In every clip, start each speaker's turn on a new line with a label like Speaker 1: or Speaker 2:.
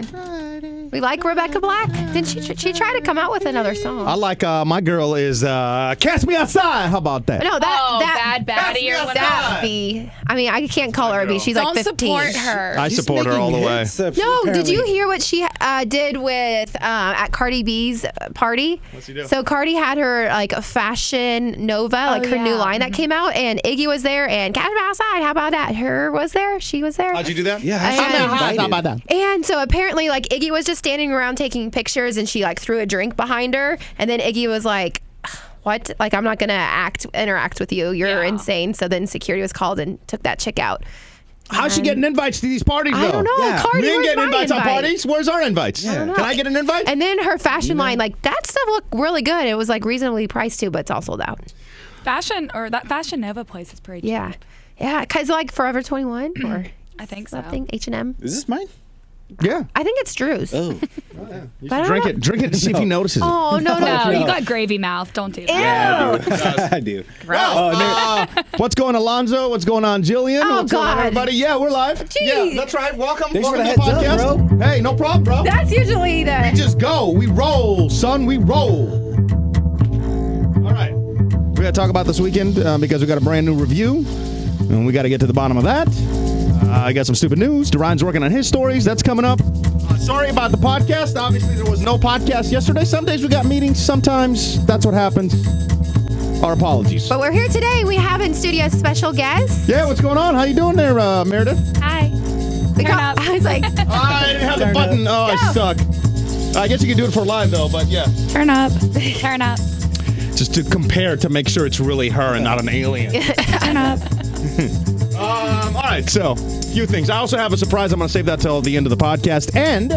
Speaker 1: We like Rebecca Black. Didn't she try to come out with another song?
Speaker 2: I like my girl is Cast Me Outside. How about that?
Speaker 1: No,
Speaker 3: Bad Baddie or whatever.
Speaker 1: That B. I mean, I can't call her a B. She's like 15.
Speaker 3: Don't support her.
Speaker 2: I support her all the way.
Speaker 1: No, did you hear what she did with at Cardi B's party?
Speaker 2: What's she do?
Speaker 1: So Cardi had her like a Fashion Nova, like her new line that came out, and Iggy was there, and Cast Me Outside. How about that? She was there.
Speaker 2: How'd you do that?
Speaker 4: Yeah,
Speaker 2: how about that?
Speaker 1: And so apparently, like, Iggy was just standing around taking pictures, and she like threw a drink behind her, and then Iggy was like, what? Like, I'm not gonna interact with you. You're insane. So then security was called and took that chick out.
Speaker 2: How's she getting invites to these parties, though?
Speaker 1: I don't know.
Speaker 4: Yeah.
Speaker 1: Cardi,
Speaker 2: Me ain't
Speaker 1: where's
Speaker 2: getting
Speaker 1: my
Speaker 2: invites on
Speaker 1: invite?
Speaker 2: parties. Where's our invites?
Speaker 4: Yeah.
Speaker 2: Can I get an invite?
Speaker 1: And then her fashion line, like, that stuff looked really good. It was like reasonably priced too, but it's all sold out.
Speaker 3: That Fashion Nova place is pretty cheap.
Speaker 1: Yeah, because like Forever 21 or
Speaker 3: I think so.
Speaker 1: something, H&M.
Speaker 4: Is this mine?
Speaker 2: Yeah.
Speaker 1: I think it's Drew's.
Speaker 4: Oh.
Speaker 1: But I don't
Speaker 2: Drink
Speaker 1: know.
Speaker 2: it. Drink it to see if he notices it.
Speaker 1: Oh, no.
Speaker 3: No, you got gravy mouth. Don't do that.
Speaker 4: Yeah, I do.
Speaker 2: What's going on, Alonzo? What's going on, Jillian?
Speaker 1: Oh,
Speaker 2: What's going on,
Speaker 1: God.
Speaker 2: everybody? Yeah, we're live.
Speaker 1: Jeez.
Speaker 2: Yeah, that's right. Welcome.
Speaker 4: Thanks for
Speaker 2: Welcome
Speaker 4: the
Speaker 2: to the
Speaker 4: heads up,
Speaker 2: podcast.
Speaker 4: bro.
Speaker 2: Hey, no problem, bro.
Speaker 1: That's usually
Speaker 2: We
Speaker 1: the...
Speaker 2: just go. We roll, son. We roll. All right. We got to talk about this weekend because we got a brand new review, and we got to get to the bottom of that. I got some stupid news. Dorian's working on his stories. That's coming up. Sorry about the podcast. Obviously, there was no podcast yesterday. Some days we got meetings. Sometimes that's what happens. Our apologies.
Speaker 1: But we're here today. We have in studio a special guest.
Speaker 2: Yeah, what's going on? How you doing there, Meredith?
Speaker 3: Hi.
Speaker 1: Turn up. I was like,
Speaker 2: I didn't have the button. Oh, I suck. I guess you can do it for live, though, but yeah.
Speaker 3: Turn up. Turn up.
Speaker 2: Just to compare to make sure it's really her and not an alien.
Speaker 3: Turn up.
Speaker 2: All right, so a few things. I also have a surprise. I'm going to save that till the end of the podcast. And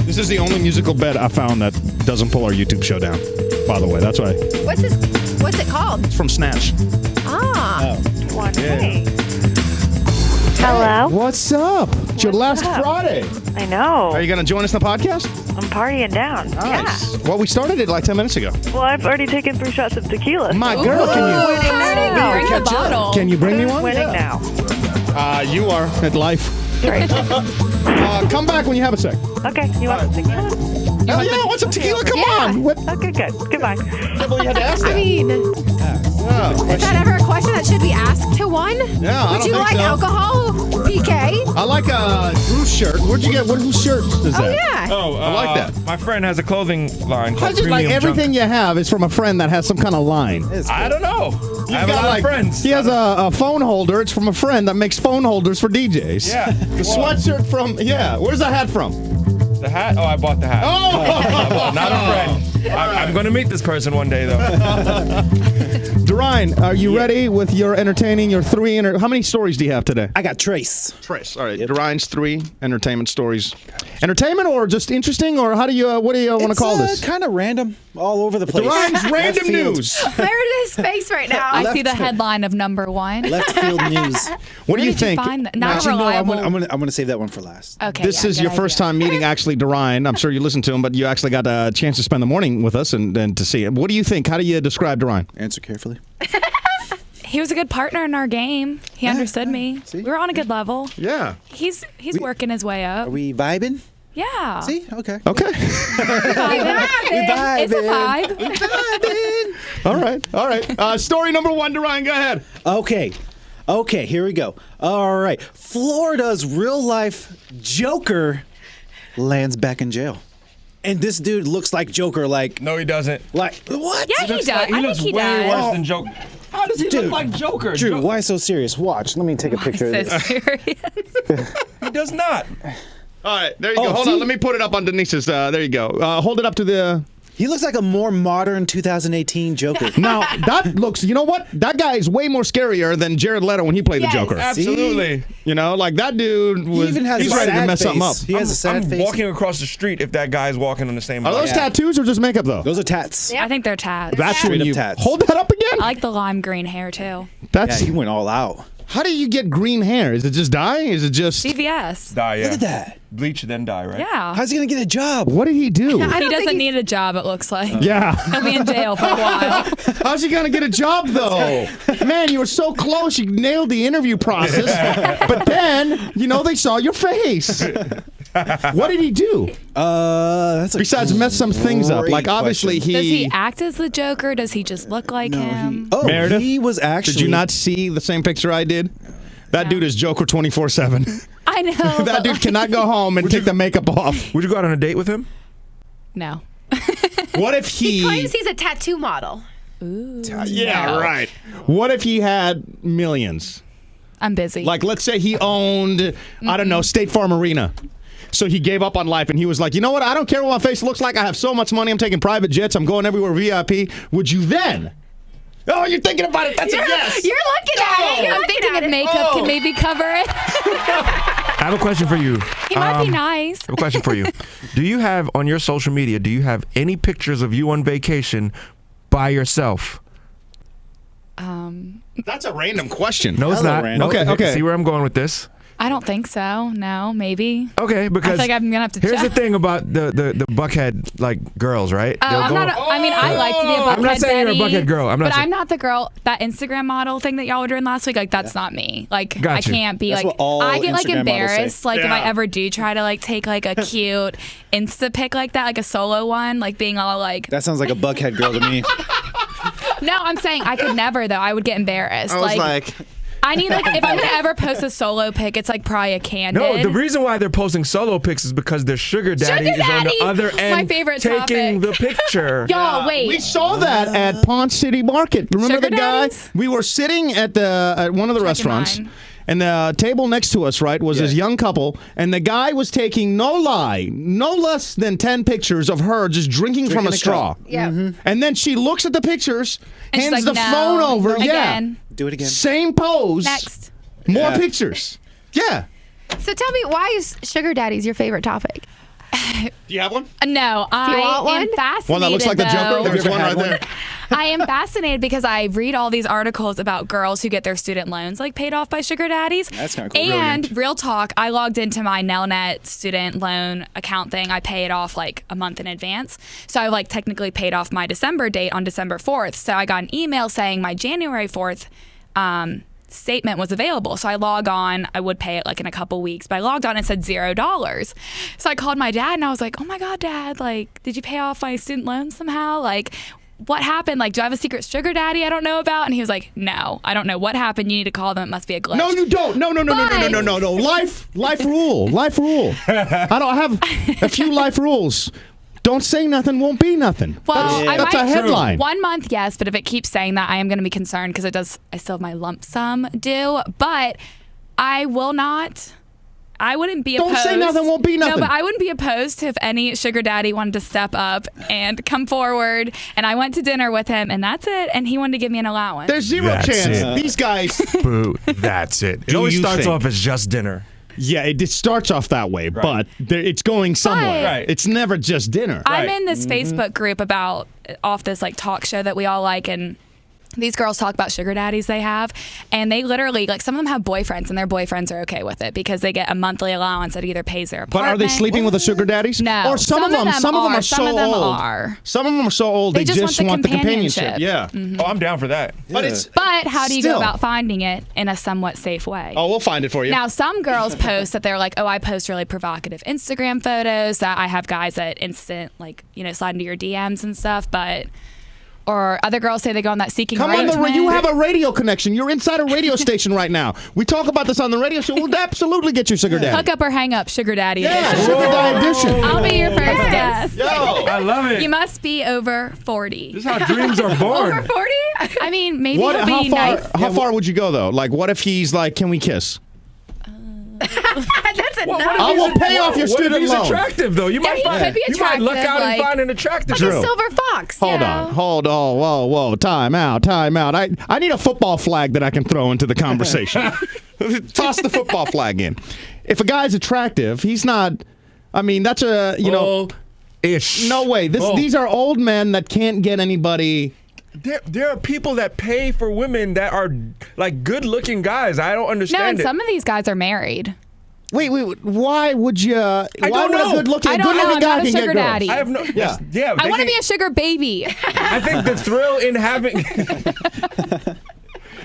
Speaker 2: this is the only musical bed I found that doesn't pull our YouTube show down. By the way, that's why.
Speaker 1: what's it called?
Speaker 2: It's from Snatch.
Speaker 1: Ah.
Speaker 2: Yeah.
Speaker 5: Hello?
Speaker 2: What's up? It's your last Friday.
Speaker 5: I know.
Speaker 2: Are you going to join us in the podcast?
Speaker 5: I'm partying down.
Speaker 2: Nice. Well, we started it like 10 minutes ago.
Speaker 5: Yeah. Well, I've already taken 3 shots of tequila.
Speaker 2: My girl,
Speaker 3: Bring the bottle.
Speaker 2: can you bring me one?
Speaker 5: Winning now.
Speaker 2: You are at life.
Speaker 5: Great.
Speaker 2: Come back when you have a sec.
Speaker 5: Okay. You want some tequila?
Speaker 2: Hell yeah, I want some tequila. Come on. What?
Speaker 5: Okay, good. Goodbye.
Speaker 2: You had to ask that.
Speaker 1: I mean, is that ever a question that should be asked to one?
Speaker 2: Yeah, I
Speaker 1: Would
Speaker 2: don't
Speaker 1: you
Speaker 2: think
Speaker 1: like
Speaker 2: so.
Speaker 1: alcohol, PK?
Speaker 2: I like Drew's shirt. Where'd you get? Whose shirt is that?
Speaker 1: Oh, yeah.
Speaker 6: Oh,
Speaker 2: I like that.
Speaker 6: My friend has a clothing line
Speaker 2: I
Speaker 6: called
Speaker 2: just like
Speaker 6: Premium
Speaker 2: everything you have is from a friend that has some kind of line.
Speaker 6: Junk. I don't know. I have a
Speaker 2: got,
Speaker 6: lot of friends.
Speaker 2: He has a phone holder. It's from a friend that makes phone holders for DJs.
Speaker 6: Yeah.
Speaker 2: The sweatshirt from, where's the hat from?
Speaker 6: The hat? Oh, I bought the hat.
Speaker 2: Oh!
Speaker 6: Not a friend. I'm going to meet this person one day, though.
Speaker 2: Dorian, are you ready with your entertaining, your 3, how many stories do you have today?
Speaker 4: I got Trace.
Speaker 2: Trace. All right. Dorian's 3 entertainment stories. Entertainment or just interesting, or what do you want to call this?
Speaker 4: Kind of random, all over the place.
Speaker 2: Dorian's random
Speaker 4: field.
Speaker 2: news.
Speaker 1: Meredith's face right now.
Speaker 3: I see the headline of number 1.
Speaker 4: Left field news.
Speaker 2: What do you
Speaker 3: Did you
Speaker 2: think?
Speaker 3: find that? Not
Speaker 4: Actually, no, I'm
Speaker 3: reliable.
Speaker 4: gonna save that one for last.
Speaker 3: Okay.
Speaker 2: This is
Speaker 3: good
Speaker 2: your first
Speaker 3: idea.
Speaker 2: time meeting actually Dorian. I'm sure you listened to him, but you actually got a chance to spend the morning with us and to see him. What do you think? How do you describe Dorian?
Speaker 4: Answer carefully.
Speaker 3: He was a good partner in our game. He understood me.
Speaker 4: See?
Speaker 3: We were on a good level.
Speaker 2: Yeah.
Speaker 3: He's working his way up.
Speaker 4: Are we vibing?
Speaker 3: Yeah.
Speaker 4: See? Okay.
Speaker 2: Okay.
Speaker 3: It's a vibe.
Speaker 2: All right. Story number 1, Dorian, go ahead.
Speaker 4: Okay, here we go. All right. Florida's real life Joker lands back in jail. And this dude looks like Joker, like
Speaker 6: No, he doesn't.
Speaker 4: what?
Speaker 3: Yeah, he does.
Speaker 6: He looks way worse than Joker. How does he
Speaker 4: Dude.
Speaker 6: look like Joker?
Speaker 4: Drew, why so serious? Watch. Let me take a picture of
Speaker 3: So
Speaker 4: this.
Speaker 3: serious.
Speaker 6: He does not.
Speaker 2: All right, there you go. Hold
Speaker 4: see?
Speaker 2: on, let me put it up on Denise's. There you go. Hold it up to the...
Speaker 4: He looks like a more modern 2018 Joker.
Speaker 2: Now, that looks... You know what? That guy is way more scarier than Jared Leto when he played the Joker.
Speaker 6: Absolutely.
Speaker 2: You know, like that dude was...
Speaker 4: He even has
Speaker 2: he's
Speaker 4: a
Speaker 2: ready to
Speaker 4: sad
Speaker 2: mess something up.
Speaker 4: face. He has a sad
Speaker 6: I'm
Speaker 4: face.
Speaker 6: walking across the street if that guy's walking on the same
Speaker 2: Are
Speaker 6: line.
Speaker 2: those tattoos or just makeup, though?
Speaker 4: Those are tats.
Speaker 3: I think they're tats.
Speaker 2: That's
Speaker 4: Straight
Speaker 2: when
Speaker 4: up
Speaker 2: you...
Speaker 4: tats.
Speaker 2: Hold that up again?
Speaker 3: I like the lime green hair too.
Speaker 4: Yeah,
Speaker 2: That's...
Speaker 4: he went all out.
Speaker 2: How do you get green hair? Is it just dye? Is it just...
Speaker 3: CVS.
Speaker 6: Dye, yeah.
Speaker 4: Look at that.
Speaker 6: Bleach, then dye, right?
Speaker 3: Yeah.
Speaker 4: How's he going to get a job?
Speaker 2: What did he do?
Speaker 3: He doesn't need a job, it looks like.
Speaker 2: Yeah.
Speaker 3: He'll be in jail for a while.
Speaker 2: How's he going to get a job, though? Man, you were so close. You nailed the interview process. But then, they saw your face. What did he do?
Speaker 4: That's a
Speaker 2: Besides mess some things up.
Speaker 4: great
Speaker 2: Like, obviously,
Speaker 4: question.
Speaker 3: Does he act as the Joker? Does he just look like him?
Speaker 2: Meredith?
Speaker 4: He was actually.
Speaker 2: Did you not see the same picture I did? That dude is Joker 24/7.
Speaker 3: I know.
Speaker 2: That dude cannot go home and take the makeup off.
Speaker 6: Would you go out on a date with him?
Speaker 3: No.
Speaker 2: What if
Speaker 1: He claims he's a tattoo model.
Speaker 2: Yeah, right. What if he had millions?
Speaker 3: I'm busy.
Speaker 2: Like, let's say he owned, I don't know, State Farm Arena. So he gave up on life and he was like, you know what? I don't care what my face looks like. I have so much money. I'm taking private jets. I'm going everywhere VIP. Would you then? Oh, you're thinking about it. That's a yes.
Speaker 1: You're looking at it.
Speaker 3: I'm thinking if makeup can maybe cover it.
Speaker 6: I have a question for you.
Speaker 3: He might be nice.
Speaker 6: I have a question for you. Do you have, on your social media, do you have any pictures of you on vacation by yourself?
Speaker 2: That's a random question.
Speaker 6: No, it's
Speaker 4: Hello,
Speaker 6: not.
Speaker 4: Randall.
Speaker 6: No,
Speaker 2: Okay.
Speaker 6: See where I'm going with this?
Speaker 3: I don't think so. No, maybe.
Speaker 6: Okay, because
Speaker 3: I feel like I'm gonna have to
Speaker 6: here's
Speaker 3: check.
Speaker 6: the thing about the buckhead like girls, right?
Speaker 3: Oh, I'm not. I mean, I like to be a buckhead
Speaker 6: I'm not saying you're a
Speaker 3: Betty,
Speaker 6: buckhead girl. I'm not
Speaker 3: but
Speaker 6: saying-
Speaker 3: I'm not the girl. That Instagram model thing that y'all were doing last week, like that's not me. Like I
Speaker 6: Gotcha.
Speaker 3: can't be
Speaker 4: That's
Speaker 3: like.
Speaker 4: what all
Speaker 3: I get like
Speaker 4: Instagram models say.
Speaker 3: embarrassed. Like if I
Speaker 2: Yeah.
Speaker 3: ever do try to like take like a cute Insta pic like that, like a solo one, like being all like.
Speaker 4: That sounds like a buckhead girl to me.
Speaker 3: No, I'm saying I could never though. I would get embarrassed.
Speaker 2: I was like,
Speaker 3: I need like if I'm gonna ever post a solo pic, it's like probably a candid.
Speaker 6: No, the reason why they're posting solo pics is because their sugar daddy
Speaker 3: Sugar
Speaker 6: is on
Speaker 3: daddy!
Speaker 6: the other
Speaker 3: My
Speaker 6: end
Speaker 3: favorite
Speaker 6: taking
Speaker 3: topic.
Speaker 6: the picture.
Speaker 3: Y'all, wait.
Speaker 2: we saw that at Pond City Market. Remember
Speaker 3: Sugar
Speaker 2: the guy?
Speaker 3: daddies?
Speaker 2: We were sitting at one of the restaurants.
Speaker 3: mine.
Speaker 2: And the table next to us, right, was this young couple, and the guy was taking, no lie, no less than 10 pictures of her just drinking from a
Speaker 4: a
Speaker 2: straw.
Speaker 4: cup.
Speaker 1: Yeah.
Speaker 2: And then she looks at the pictures,
Speaker 3: And she's
Speaker 2: hands
Speaker 3: like,
Speaker 2: the
Speaker 3: no.
Speaker 2: phone over.
Speaker 3: Again.
Speaker 4: Do it again.
Speaker 2: Same pose.
Speaker 3: Next.
Speaker 2: More
Speaker 4: Yeah.
Speaker 2: pictures. Yeah.
Speaker 1: So tell me, why is sugar daddies your favorite topic?
Speaker 2: Do you have one?
Speaker 3: No, I
Speaker 1: want one?
Speaker 3: am fascinated.
Speaker 2: One that looks like the Joker?
Speaker 3: though.
Speaker 2: There's
Speaker 4: you
Speaker 2: one
Speaker 4: ever
Speaker 2: right
Speaker 4: had
Speaker 2: there.
Speaker 3: I am fascinated because I read all these articles about girls who get their student loans like paid off by sugar daddies.
Speaker 4: That's kinda cool.
Speaker 3: And
Speaker 4: Brilliant.
Speaker 3: real talk, I logged into my Nelnet student loan account thing. I pay it off like a month in advance. So I like technically paid off my December date on December 4th. So I got an email saying my January 4th statement was available. So I log on. I would pay it like in a couple weeks, but I logged on and it said $0. So I called my dad and I was like, "Oh my God, Dad, like, did you pay off my student loan somehow? Like, what happened? Like, do I have a secret sugar daddy I don't know about?" And he was like, "No, I don't know what happened. You need to call them. It must be a glitch."
Speaker 2: No, you don't. No. Life rule. I don't have a few life rules. Don't say nothing, won't be nothing.
Speaker 3: Well, I
Speaker 2: That's
Speaker 3: might,
Speaker 2: a headline.
Speaker 3: 1 month, yes, but if it keeps saying that, I am going to be concerned because I still have my lump sum due. But I wouldn't be
Speaker 2: Don't
Speaker 3: opposed.
Speaker 2: say nothing, won't be nothing.
Speaker 3: No, but I wouldn't be opposed to if any sugar daddy wanted to step up and come forward. And I went to dinner with him, and that's it. And he wanted to give me an allowance.
Speaker 2: There's zero
Speaker 6: That's
Speaker 2: chance.
Speaker 6: it.
Speaker 2: These guys.
Speaker 6: Boo. That's it. It
Speaker 2: Do
Speaker 6: always
Speaker 2: you
Speaker 6: starts
Speaker 2: think?
Speaker 6: off as just dinner.
Speaker 2: Yeah, it starts off that way, but it's going somewhere.
Speaker 3: But-
Speaker 6: Right.
Speaker 2: It's never just dinner.
Speaker 3: I'm in this Facebook group off this like talk show that we all like, and these girls talk about sugar daddies they have, and they literally like some of them have boyfriends, and their boyfriends are okay with it because they get a monthly allowance that either pays their
Speaker 2: But
Speaker 3: apartment.
Speaker 2: are they sleeping with the sugar daddies?
Speaker 3: No.
Speaker 2: Or some of them are
Speaker 3: Some of
Speaker 2: so
Speaker 3: them
Speaker 2: old.
Speaker 3: are.
Speaker 2: Some of them are so old they just want the companionship. Yeah.
Speaker 6: Oh, I'm down for that.
Speaker 2: But it's
Speaker 3: But how do you
Speaker 2: Still.
Speaker 3: go about finding it in a somewhat safe way?
Speaker 2: Oh, we'll find it for you.
Speaker 3: Now, some girls post that they're like, "Oh, I post really provocative Instagram photos, that I have guys that instant, like, slide into your DMs and stuff," or other girls say they go on that seeking
Speaker 2: Come on,
Speaker 3: arrangement.
Speaker 2: you have a radio connection. You're inside a radio station right now. We talk about this on the radio show. We'll absolutely get your sugar daddy.
Speaker 3: Hook up or hang up, sugar daddy
Speaker 2: Yeah,
Speaker 3: edition.
Speaker 2: sugar daddy edition.
Speaker 3: I'll be your first guest.
Speaker 2: Yo.
Speaker 6: I love it.
Speaker 3: You must be over 40.
Speaker 6: This is how dreams are born.
Speaker 1: Over 40?
Speaker 3: I mean, maybe
Speaker 2: What?
Speaker 3: he'll be
Speaker 2: How far?
Speaker 3: nice.
Speaker 2: How far would you go though? Like, what if he's like, "Can we kiss?"
Speaker 1: That's enough.
Speaker 2: I will pay off your
Speaker 6: What if
Speaker 2: student
Speaker 6: he's
Speaker 2: loan.
Speaker 6: attractive though? You might
Speaker 3: he
Speaker 6: find
Speaker 3: could be
Speaker 6: you might luck
Speaker 3: attractive,
Speaker 6: out and
Speaker 3: like-
Speaker 6: find an attractive.
Speaker 1: Like
Speaker 2: True.
Speaker 1: a silver fox.
Speaker 2: Hold on. Whoa. Time out. I need a football flag that I can throw into the conversation. Toss the football flag in. If a guy's attractive, he's not. I mean, that's a
Speaker 6: ish.
Speaker 2: No way. These are old men that can't get anybody
Speaker 6: There are people that pay for women that are like good-looking guys. I don't
Speaker 3: No,
Speaker 6: understand
Speaker 3: and
Speaker 6: it.
Speaker 3: some of these guys are married.
Speaker 2: Wait. Why would you? Why
Speaker 6: don't
Speaker 2: would
Speaker 6: know.
Speaker 2: a good-looking
Speaker 3: I don't know. I'm
Speaker 2: guy
Speaker 3: not a
Speaker 2: can get
Speaker 3: sugar
Speaker 2: girls?
Speaker 3: daddy.
Speaker 6: I have no. Yeah.
Speaker 3: I
Speaker 6: they
Speaker 3: want to
Speaker 6: can-
Speaker 3: be a sugar baby.
Speaker 6: I think the thrill in having.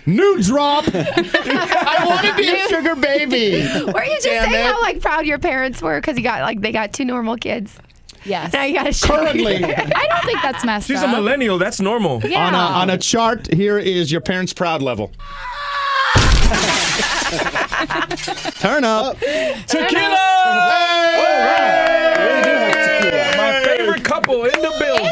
Speaker 2: New drop. I want to be a sugar baby.
Speaker 1: Were you just
Speaker 2: Damn
Speaker 1: saying
Speaker 2: it.
Speaker 1: how like proud your parents were because you got like they got 2 normal kids?
Speaker 3: Yes.
Speaker 1: Now you got a sugar.
Speaker 2: Currently,
Speaker 3: I don't think that's messed
Speaker 6: She's
Speaker 3: up.
Speaker 6: a millennial. That's normal.
Speaker 3: Yeah.
Speaker 2: on a chart, here is your parents' proud level. Turn up.
Speaker 6: Tequila! My favorite couple in the building.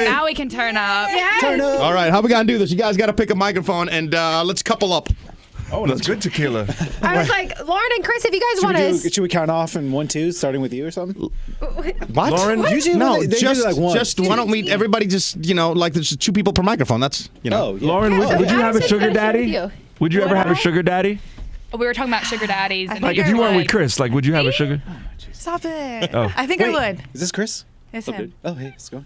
Speaker 3: Now we can turn up.
Speaker 4: Turn up.
Speaker 2: All right, how we gonna do this? You guys got to pick a microphone and let's couple up.
Speaker 6: Oh, that's good tequila.
Speaker 1: I was like, Lauren and Chris, if you guys want to.
Speaker 4: Should we count off in 1, 2, starting with you or something?
Speaker 2: What?
Speaker 6: Lauren,
Speaker 4: Usually
Speaker 2: No,
Speaker 4: they do
Speaker 2: just
Speaker 4: like one.
Speaker 2: why don't we? Everybody just like there's 2 people per microphone. That's
Speaker 4: Oh, yeah.
Speaker 6: Lauren, would you have a
Speaker 1: Honestly,
Speaker 6: sugar
Speaker 1: it's better
Speaker 6: daddy?
Speaker 1: with you.
Speaker 6: Would you ever have a sugar daddy?
Speaker 3: We were talking about sugar daddies. And
Speaker 6: Like if you weren't with Chris, like would you have a sugar?
Speaker 7: Stop it.
Speaker 6: Oh.
Speaker 7: I think I would.
Speaker 4: Is this Chris?
Speaker 7: It's him.
Speaker 4: Oh, hey, let's go.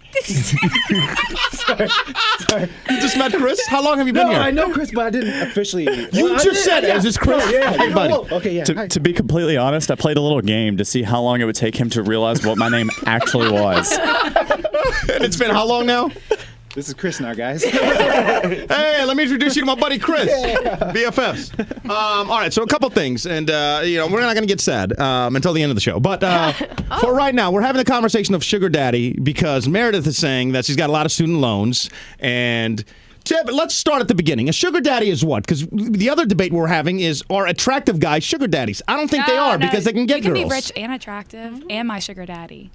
Speaker 2: You just met Chris. How long have you been
Speaker 4: No,
Speaker 2: here?
Speaker 4: I know Chris, but I didn't officially.
Speaker 2: You just said, "Is this Chris?"
Speaker 4: Yeah.
Speaker 2: Hey, buddy.
Speaker 4: Okay, yeah. Hi.
Speaker 8: To be completely honest, I played a little game to see how long it would take him to realize what my name actually was.
Speaker 2: And it's been how long now?
Speaker 4: This is Chris now, guys.
Speaker 2: Hey, let me introduce you to my buddy Chris, BFFs. All right, so a couple things, and we're not going to get sad until the end of the show. But for right now, we're having a conversation of sugar daddy because Meredith is saying that she's got a lot of student loans. And let's start at the beginning. A sugar daddy is what? Because the other debate we're having is, are attractive guys sugar daddies? I don't think they are because they can get
Speaker 3: you can
Speaker 2: girls.
Speaker 3: be rich and attractive and my sugar daddy.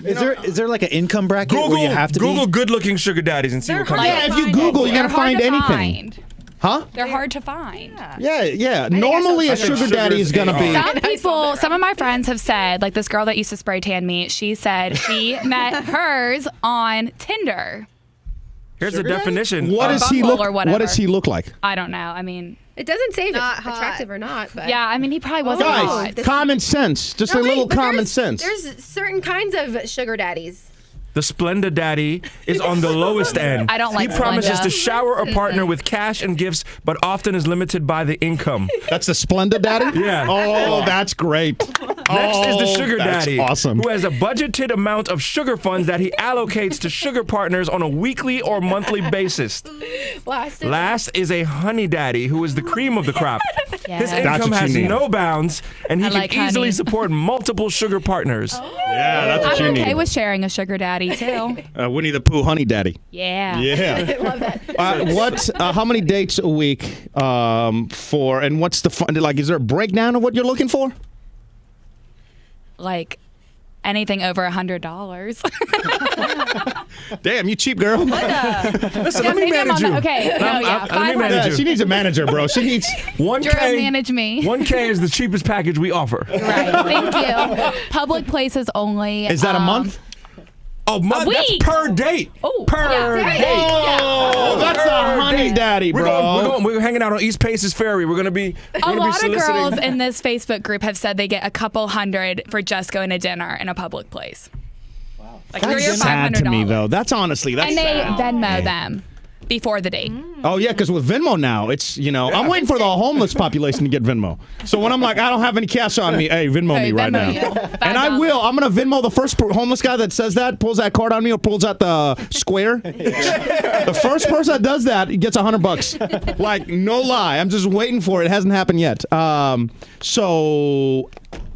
Speaker 4: Is there like an income bracket where you have to
Speaker 6: Google
Speaker 4: be?
Speaker 6: good-looking sugar daddies and see what comes
Speaker 2: Yeah,
Speaker 6: up.
Speaker 2: if you Google, you're
Speaker 3: They're
Speaker 2: going to find
Speaker 3: hard to
Speaker 2: anything.
Speaker 3: find.
Speaker 2: Huh?
Speaker 3: They're hard to find.
Speaker 2: Yeah. Normally, a
Speaker 6: think
Speaker 2: sugar
Speaker 6: sugar
Speaker 2: daddy
Speaker 6: is
Speaker 2: is going to be.
Speaker 3: Some of my friends have said, like this girl that used to spray tan me, she said she met hers on Tinder.
Speaker 6: Here's the definition.
Speaker 2: What does he
Speaker 3: Bumble
Speaker 2: look?
Speaker 3: or whatever.
Speaker 2: What does he look like?
Speaker 3: I don't know. I mean,
Speaker 1: It doesn't say if it's
Speaker 7: Not hot.
Speaker 1: attractive or not, but
Speaker 3: yeah, I mean, he probably wasn't
Speaker 2: Guys,
Speaker 3: hot.
Speaker 2: common sense. Just
Speaker 1: No,
Speaker 2: a
Speaker 1: wait,
Speaker 2: little
Speaker 1: but
Speaker 2: common
Speaker 1: there's-
Speaker 2: sense.
Speaker 1: There's certain kinds of sugar daddies.
Speaker 6: The Splenda daddy is on the lowest end.
Speaker 3: I don't like
Speaker 6: He promises
Speaker 3: Splenda.
Speaker 6: to shower a partner with cash and gifts, but often is limited by the income.
Speaker 2: That's the Splenda daddy?
Speaker 6: Yeah.
Speaker 2: Oh, that's great.
Speaker 6: Next is the sugar
Speaker 2: that's
Speaker 6: daddy,
Speaker 2: awesome.
Speaker 6: who has a budgeted amount of sugar funds that he allocates to sugar partners on a weekly or monthly basis. Last is a honey daddy, who is the cream of the crop. His
Speaker 3: Yes.
Speaker 2: That's
Speaker 6: income
Speaker 2: what you
Speaker 6: has
Speaker 2: need.
Speaker 6: no bounds, and he
Speaker 3: I
Speaker 6: can
Speaker 3: like
Speaker 6: easily
Speaker 3: honey.
Speaker 6: support multiple sugar partners.
Speaker 2: Yeah, that's what
Speaker 3: I'm
Speaker 2: you
Speaker 3: okay
Speaker 2: need.
Speaker 3: with sharing a sugar daddy too.
Speaker 2: Winnie the Pooh honey daddy.
Speaker 3: Yeah.
Speaker 2: Yeah. I love that. How many dates a week for, and what's the fun? Like, is there a breakdown of what you're looking for?
Speaker 3: Like anything over $100.
Speaker 2: Damn, you cheap girl.
Speaker 6: Listen, let me
Speaker 3: maybe I'm
Speaker 6: manage
Speaker 3: on
Speaker 6: you.
Speaker 3: the- okay, no,
Speaker 6: Let me
Speaker 3: yeah,
Speaker 6: manage
Speaker 2: Yeah,
Speaker 6: you.
Speaker 2: she needs a manager, bro. She needs.
Speaker 6: 1K.
Speaker 3: Drew, manage me.
Speaker 6: 1K is the cheapest package we offer.
Speaker 3: Right. Thank you. Public places only.
Speaker 2: Is that a month?
Speaker 6: Oh, month? That's
Speaker 3: week.
Speaker 6: per date.
Speaker 3: Oh,
Speaker 6: Per
Speaker 3: yeah.
Speaker 6: date.
Speaker 2: Oh, that's a honey daddy, bro.
Speaker 6: We're hanging out on East Paces Ferry. We're gonna be.
Speaker 3: A lot of
Speaker 6: soliciting.
Speaker 3: girls in this Facebook group have said they get a couple hundred for just going to dinner in a public place. Wow. Like $300 or
Speaker 2: That's sad to me,
Speaker 3: $500.
Speaker 2: though. That's honestly, that's
Speaker 3: And they
Speaker 2: sad.
Speaker 3: Venmo them before the date.
Speaker 2: Oh yeah, because with Venmo now, it's I'm waiting for the homeless population to get Venmo. So when I'm like, I don't have any cash on me, hey, Venmo me right now. And I will. I'm gonna Venmo the first homeless guy that says that, pulls that card on me, or pulls out the square. The first person that does that gets $100. Like no lie, I'm just waiting for it. It hasn't happened yet. So.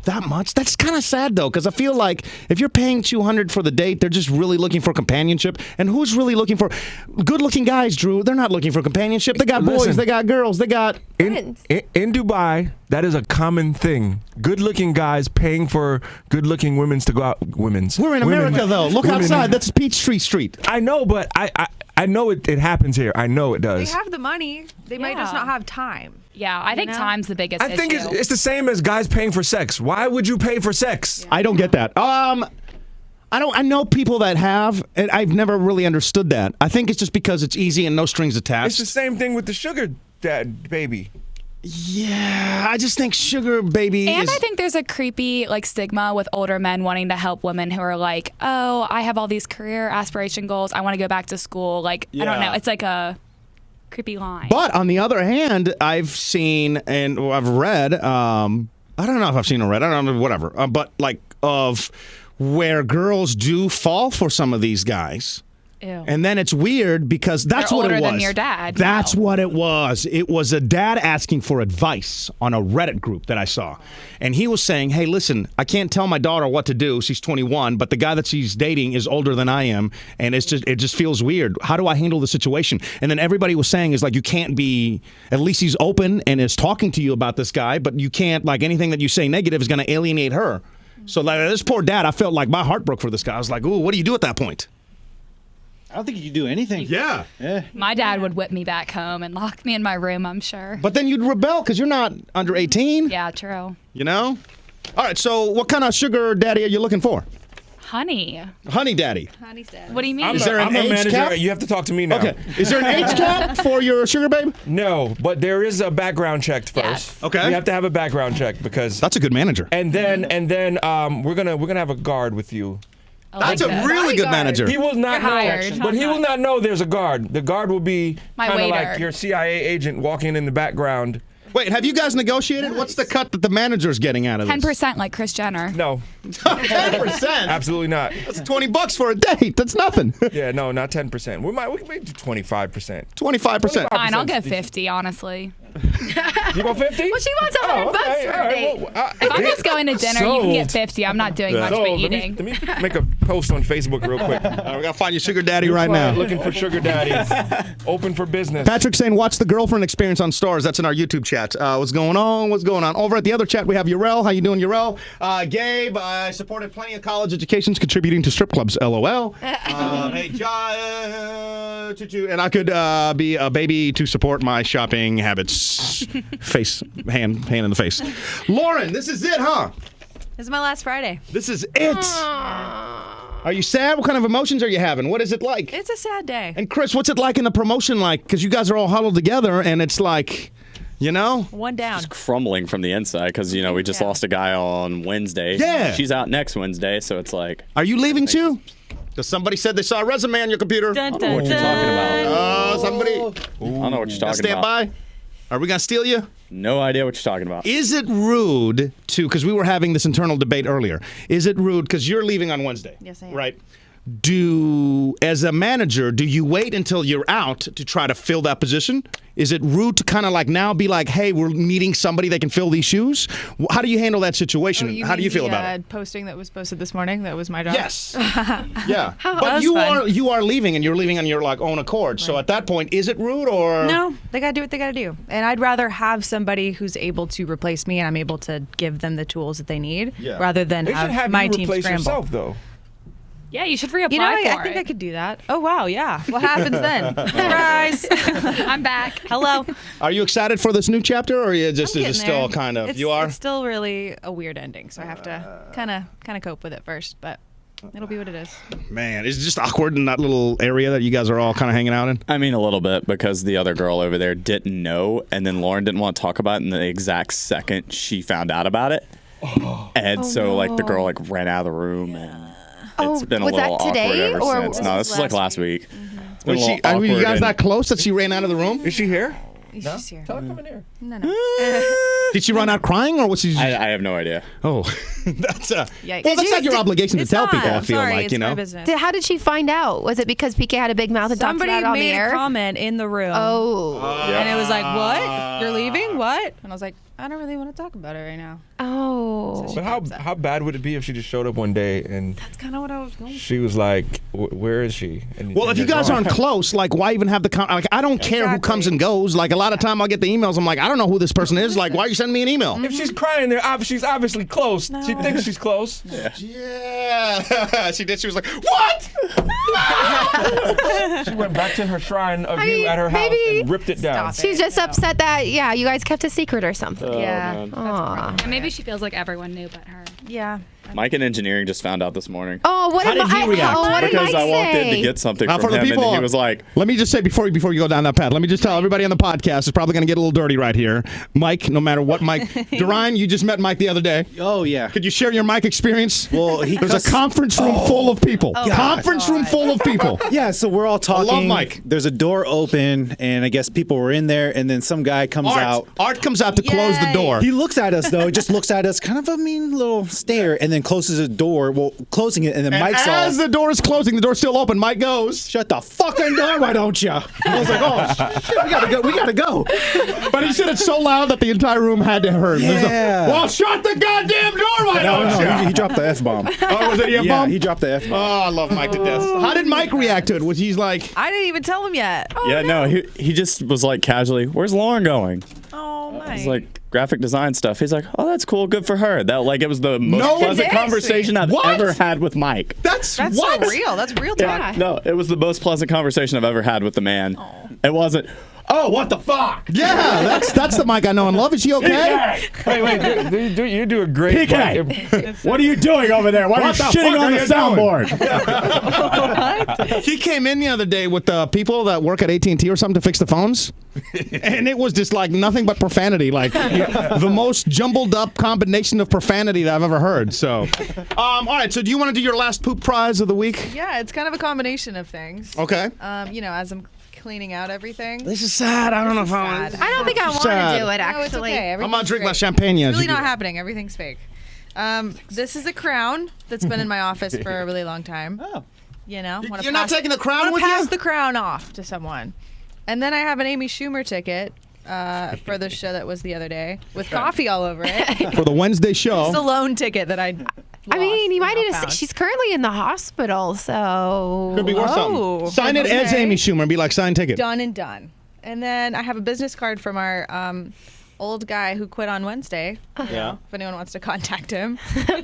Speaker 2: That much? That's kind of sad though, because I feel like if you're paying $200 for the date, they're just really looking for companionship. And who's really looking for good-looking guys, Drew? They're not looking for companionship. They got boys,
Speaker 6: Listen.
Speaker 2: they got girls, they got.
Speaker 6: In Dubai, that is a common thing. Good-looking guys paying for good-looking women to go out.
Speaker 2: We're in America though. Look
Speaker 6: women-
Speaker 2: outside. That's Peachtree Street.
Speaker 6: I know, but I know it happens here. I know it
Speaker 7: They
Speaker 6: does.
Speaker 7: have the money. They might just
Speaker 3: Yeah.
Speaker 7: not have time.
Speaker 3: Yeah, I think
Speaker 7: know?
Speaker 3: time's the biggest
Speaker 6: I think
Speaker 3: issue.
Speaker 6: it's the same as guys paying for sex. Why would you pay for sex?
Speaker 2: I don't get that. I know people that have, and I've never really understood that. I think it's just because it's easy and no strings
Speaker 6: It's the
Speaker 2: attached.
Speaker 6: same thing with the sugar dad baby.
Speaker 2: Yeah, I just think sugar baby
Speaker 3: And
Speaker 2: is.
Speaker 3: I think there's a creepy like stigma with older men wanting to help women who are like, oh, I have all these career aspiration goals. I want to go back to school. Like, I don't know. It's like a creepy line.
Speaker 2: But on the other hand, I've seen and I've read. I don't know if I've seen or read. I don't know, whatever. But like of where girls do fall for some of these guys.
Speaker 3: Ew.
Speaker 2: And then it's weird because that's
Speaker 3: They're
Speaker 2: what it
Speaker 3: older
Speaker 2: was.
Speaker 3: than your dad.
Speaker 2: That's
Speaker 3: No.
Speaker 2: what it was. It was a dad asking for advice on a Reddit group that I saw. And he was saying, hey, listen, I can't tell my daughter what to do. She's 21, but the guy that she's dating is older than I am. And it just feels weird. How do I handle the situation? And then everybody was saying is like, you can't be, at least he's open and is talking to you about this guy, but you can't, like anything that you say negative is going to alienate her. So like this poor dad, I felt like my heart broke for this guy. I was like, ooh, what do you do at that point?
Speaker 4: I don't think you can do anything.
Speaker 2: Yeah.
Speaker 3: My dad would whip me back home and lock me in my room, I'm sure.
Speaker 2: But then you'd rebel because you're not under 18.
Speaker 3: Yeah, true.
Speaker 2: You know? All right, so what kind of sugar daddy are you looking for?
Speaker 3: Honey.
Speaker 2: Honey daddy.
Speaker 3: What do you mean?
Speaker 6: I'm
Speaker 2: Is there
Speaker 6: I'm
Speaker 2: an
Speaker 6: a
Speaker 2: age
Speaker 6: manager.
Speaker 2: cap?
Speaker 6: You have to talk to me now.
Speaker 2: Okay. Is there an age cap for your sugar babe?
Speaker 6: No, but there is a background check first.
Speaker 3: Yes.
Speaker 2: Okay.
Speaker 6: You have to have a background check because
Speaker 2: That's a good manager.
Speaker 6: and then we're gonna have a guard with you.
Speaker 2: That's a really good manager.
Speaker 6: He will not
Speaker 3: You're
Speaker 6: know,
Speaker 3: hired.
Speaker 6: but he will not know there's a guard. The guard will be
Speaker 3: My
Speaker 6: kind of
Speaker 3: waiter.
Speaker 6: like your CIA agent walking in the background.
Speaker 2: Wait, have you guys negotiated? What's the cut that the manager's getting out of this?
Speaker 3: 10% like Kris Jenner.
Speaker 6: No,
Speaker 2: 10%?
Speaker 6: absolutely not.
Speaker 2: That's $20 for a date. That's nothing.
Speaker 6: Yeah, no, not 10%. We can maybe do 25%.
Speaker 2: 25%.
Speaker 3: Fine, I'll go 50, honestly.
Speaker 6: You go 50?
Speaker 1: Well, she wants $100 for a date.
Speaker 3: If I'm just going to dinner, you can get 50. I'm not doing much but
Speaker 6: let
Speaker 3: eating.
Speaker 6: me make a post on Facebook real quick.
Speaker 2: All right, we got to find your sugar daddy right now.
Speaker 6: Looking for sugar daddies. Open for business.
Speaker 2: Patrick saying, watch the girlfriend experience on Stars. That's in our YouTube chat. What's going on? What's going on? Over at the other chat, we have Urel. How you doing, Urel? Gabe, I supported plenty of college educations contributing to strip clubs. LOL. Hey, and I could be a baby to support my shopping habits. Hand in the face. Lauren, this is it, huh?
Speaker 7: This is my last Friday.
Speaker 2: This is it. Are you sad? What kind of emotions are you having? What is it like?
Speaker 7: It's a sad day.
Speaker 2: And Chris, what's it like in the promotion like? Because you guys are all huddled together and it's like, you know?
Speaker 7: One down.
Speaker 8: Crumbling from the inside because, you know, we just lost a guy on Wednesday.
Speaker 2: Yeah.
Speaker 8: She's out next Wednesday, so it's like.
Speaker 2: Are you leaving too? Because somebody said they saw a resume on your computer.
Speaker 7: Dun,
Speaker 8: I don't know what you're talking about.
Speaker 2: Somebody.
Speaker 8: I don't know what you're talking
Speaker 2: Stand
Speaker 8: about.
Speaker 2: by. Are we going to steal you?
Speaker 8: No idea what you're talking about.
Speaker 2: Is it rude to, because we were having this internal debate earlier, is it rude, because you're leaving on Wednesday?
Speaker 7: Yes, I am.
Speaker 2: Right. As a manager, do you wait until you're out to try to fill that position? Is it rude to kind of like now be like, hey, we're needing somebody that can fill these shoes? How do you handle that situation? How do you feel about it?
Speaker 7: Posting that was posted this morning. That was my job.
Speaker 2: Yes. Yeah. But
Speaker 7: was fun.
Speaker 2: you are leaving and you're leaving on your like own accord. So at that point, is it rude or
Speaker 7: No, they gotta do what they gotta do, and I'd rather have somebody who's able to replace me, and I'm able to give them the tools that they need, rather than
Speaker 6: They should have
Speaker 7: my
Speaker 6: you
Speaker 7: team
Speaker 6: replace
Speaker 7: scramble.
Speaker 6: yourself, though.
Speaker 3: Yeah, you should reapply
Speaker 7: You know,
Speaker 3: for
Speaker 7: I think
Speaker 3: it.
Speaker 7: I could do that. Oh wow, yeah. What happens then? Surprise!
Speaker 3: I'm back.
Speaker 7: Hello.
Speaker 2: Are you excited for this new chapter, or are you just
Speaker 7: I'm
Speaker 2: is it
Speaker 7: getting
Speaker 2: still
Speaker 7: there.
Speaker 2: kind of
Speaker 7: It's,
Speaker 2: you are?
Speaker 7: It's still really a weird ending, so I have to kind of cope with it first, but it'll be what it is.
Speaker 2: Man, is it just awkward in that little area that you guys are all kind of hanging out in?
Speaker 8: I mean, a little bit because the other girl over there didn't know, and then Lauren didn't want to talk about it in the exact second she found out about it. And so, like, the girl, like, ran out of the room, and it's been a
Speaker 1: was
Speaker 8: little
Speaker 1: that today,
Speaker 8: awkward ever
Speaker 1: or
Speaker 8: since. No, this was like last week. It's been a
Speaker 2: Was
Speaker 8: little
Speaker 2: she, are you
Speaker 8: awkward
Speaker 2: guys
Speaker 8: and-
Speaker 2: that close that she ran out of the room?
Speaker 6: Is she here?
Speaker 7: She's here.
Speaker 6: Tell her come in here.
Speaker 7: No.
Speaker 2: Did she run out crying, or was she?
Speaker 8: I have no idea.
Speaker 2: Oh, that's
Speaker 7: Yikes.
Speaker 2: well, that's not your obligation to
Speaker 7: It's
Speaker 2: tell
Speaker 7: not.
Speaker 2: people. I
Speaker 7: I'm
Speaker 2: feel
Speaker 7: sorry, it's
Speaker 2: you know.
Speaker 7: my business.
Speaker 1: How did she find out? Was it because PK had a big mouth and
Speaker 7: Somebody
Speaker 1: talked about it on
Speaker 7: made
Speaker 1: the
Speaker 7: a
Speaker 1: air?
Speaker 7: comment in the room.
Speaker 1: Oh.
Speaker 7: And it was like, what? You're leaving? What? And I was like, I don't really want to talk about it right now.
Speaker 1: Oh.
Speaker 6: But how bad would it be if she just showed up one day and
Speaker 7: That's kind of what I was going for.
Speaker 6: she was like, "Where is she?" And,
Speaker 2: Well, if you guys aren't close, like, why even have the like? I don't care who comes and goes. Like, a lot of time I'll get the emails. I'm like, I don't know who this person is. Like, why are you sending me an email?
Speaker 6: if she's crying there, she's obviously close. She thinks she's close.
Speaker 2: Yeah, she did. She was like, what?
Speaker 6: She went back to her shrine of
Speaker 1: I
Speaker 6: you
Speaker 1: mean,
Speaker 6: at her house
Speaker 1: maybe-
Speaker 6: and ripped it down.
Speaker 7: Stop it.
Speaker 1: She's just upset that, you guys kept a secret or something.
Speaker 7: Yeah.
Speaker 8: man.
Speaker 1: Aw.
Speaker 3: And maybe she feels like everyone knew but her.
Speaker 7: Yeah.
Speaker 8: Mike in engineering just found out this morning.
Speaker 1: Oh, what
Speaker 2: How
Speaker 1: did
Speaker 2: did he react?
Speaker 1: what did
Speaker 8: Because
Speaker 1: Mike
Speaker 8: I walked in to
Speaker 1: say?
Speaker 8: get something
Speaker 2: Now,
Speaker 8: from
Speaker 2: for the
Speaker 8: him,
Speaker 2: people,
Speaker 8: and he was like,
Speaker 2: let me just say before you go down that path, let me just tell everybody on the podcast is probably going to get a little dirty right here. Mike, no matter what Mike, Dorian, you just met Mike the other day.
Speaker 4: Oh, yeah.
Speaker 2: Could you share your Mike experience?
Speaker 4: Well,
Speaker 2: there's a conference room full of people. Conference room full of people.
Speaker 4: Yeah, so we're all talking.
Speaker 2: love Mike.
Speaker 4: There's a door open, and I guess people were in there, and then some guy comes out.
Speaker 2: Art comes out to close the door.
Speaker 4: He looks at us, though, just looks at us, kind of a mean little stare, and then closes the door, closing it, and then Mike's all...
Speaker 2: As the door is closing, the door's still open, Mike goes,
Speaker 4: "Shut the fucking door, why don't you?" I was like, "Oh, shit, we gotta go.
Speaker 2: But he said it so loud that the entire room had to hear him.
Speaker 4: Yeah.
Speaker 2: Well, shut the goddamn door, why don't you?
Speaker 4: He dropped the F-bomb.
Speaker 2: Oh, was it the F-bomb?
Speaker 4: Yeah, he dropped the F-bomb.
Speaker 2: Oh, I love Mike to death. How did Mike react to it? Was he like...
Speaker 7: I didn't even tell him yet.
Speaker 8: no, he just was like casually, "Where's Lauren going?"
Speaker 7: Oh, my.
Speaker 8: He's like, graphic design stuff. He's like, "Oh, that's cool. Good for her." That like it was the most pleasant conversation I've ever had with Mike.
Speaker 2: That's
Speaker 7: so real. That's real talk.
Speaker 8: Yeah, no, it was the most pleasant conversation I've ever had with the man. It wasn't, "Oh, what the fuck?"
Speaker 2: Yeah, that's the Mike I know and love. Is she okay?
Speaker 6: Wait, you do a great
Speaker 8: PK, what are you doing over there? Why are you shitting on the soundboard?
Speaker 2: He came in the other day with the people that work at AT&T or something to fix the phones. And it was just like nothing but profanity, like the most jumbled up combination of profanity that I've ever heard. So, all right. So, do you want to do your last poop prize of the week?
Speaker 7: Yeah, it's kind of a combination of things.
Speaker 2: Okay.
Speaker 7: As I'm cleaning out everything.
Speaker 2: This is sad. I don't know if I want.
Speaker 1: I don't think I want to do it,
Speaker 7: No, it's
Speaker 1: actually.
Speaker 7: okay.
Speaker 2: I'm gonna
Speaker 7: Everything's
Speaker 2: drink my
Speaker 7: great.
Speaker 2: champagne.
Speaker 7: It's really not happening. Everything's fake. This is a crown that's been in my office for a really long time.
Speaker 4: Oh.
Speaker 7: You're
Speaker 2: not taking the crown with
Speaker 7: pass
Speaker 2: you?
Speaker 7: the crown off to someone. And then I have an Amy Schumer ticket for the show that was the other day with coffee all over it.
Speaker 2: For the Wednesday show.
Speaker 7: It's a loan ticket that I
Speaker 1: mean, you might need to. She's currently in the hospital, so
Speaker 2: Could be worth something. Sign it as Amy Schumer and be like, sign ticket.
Speaker 7: Done and done. And then I have a business card from our old guy who quit on Wednesday.
Speaker 2: Yeah.
Speaker 7: If anyone wants to contact him.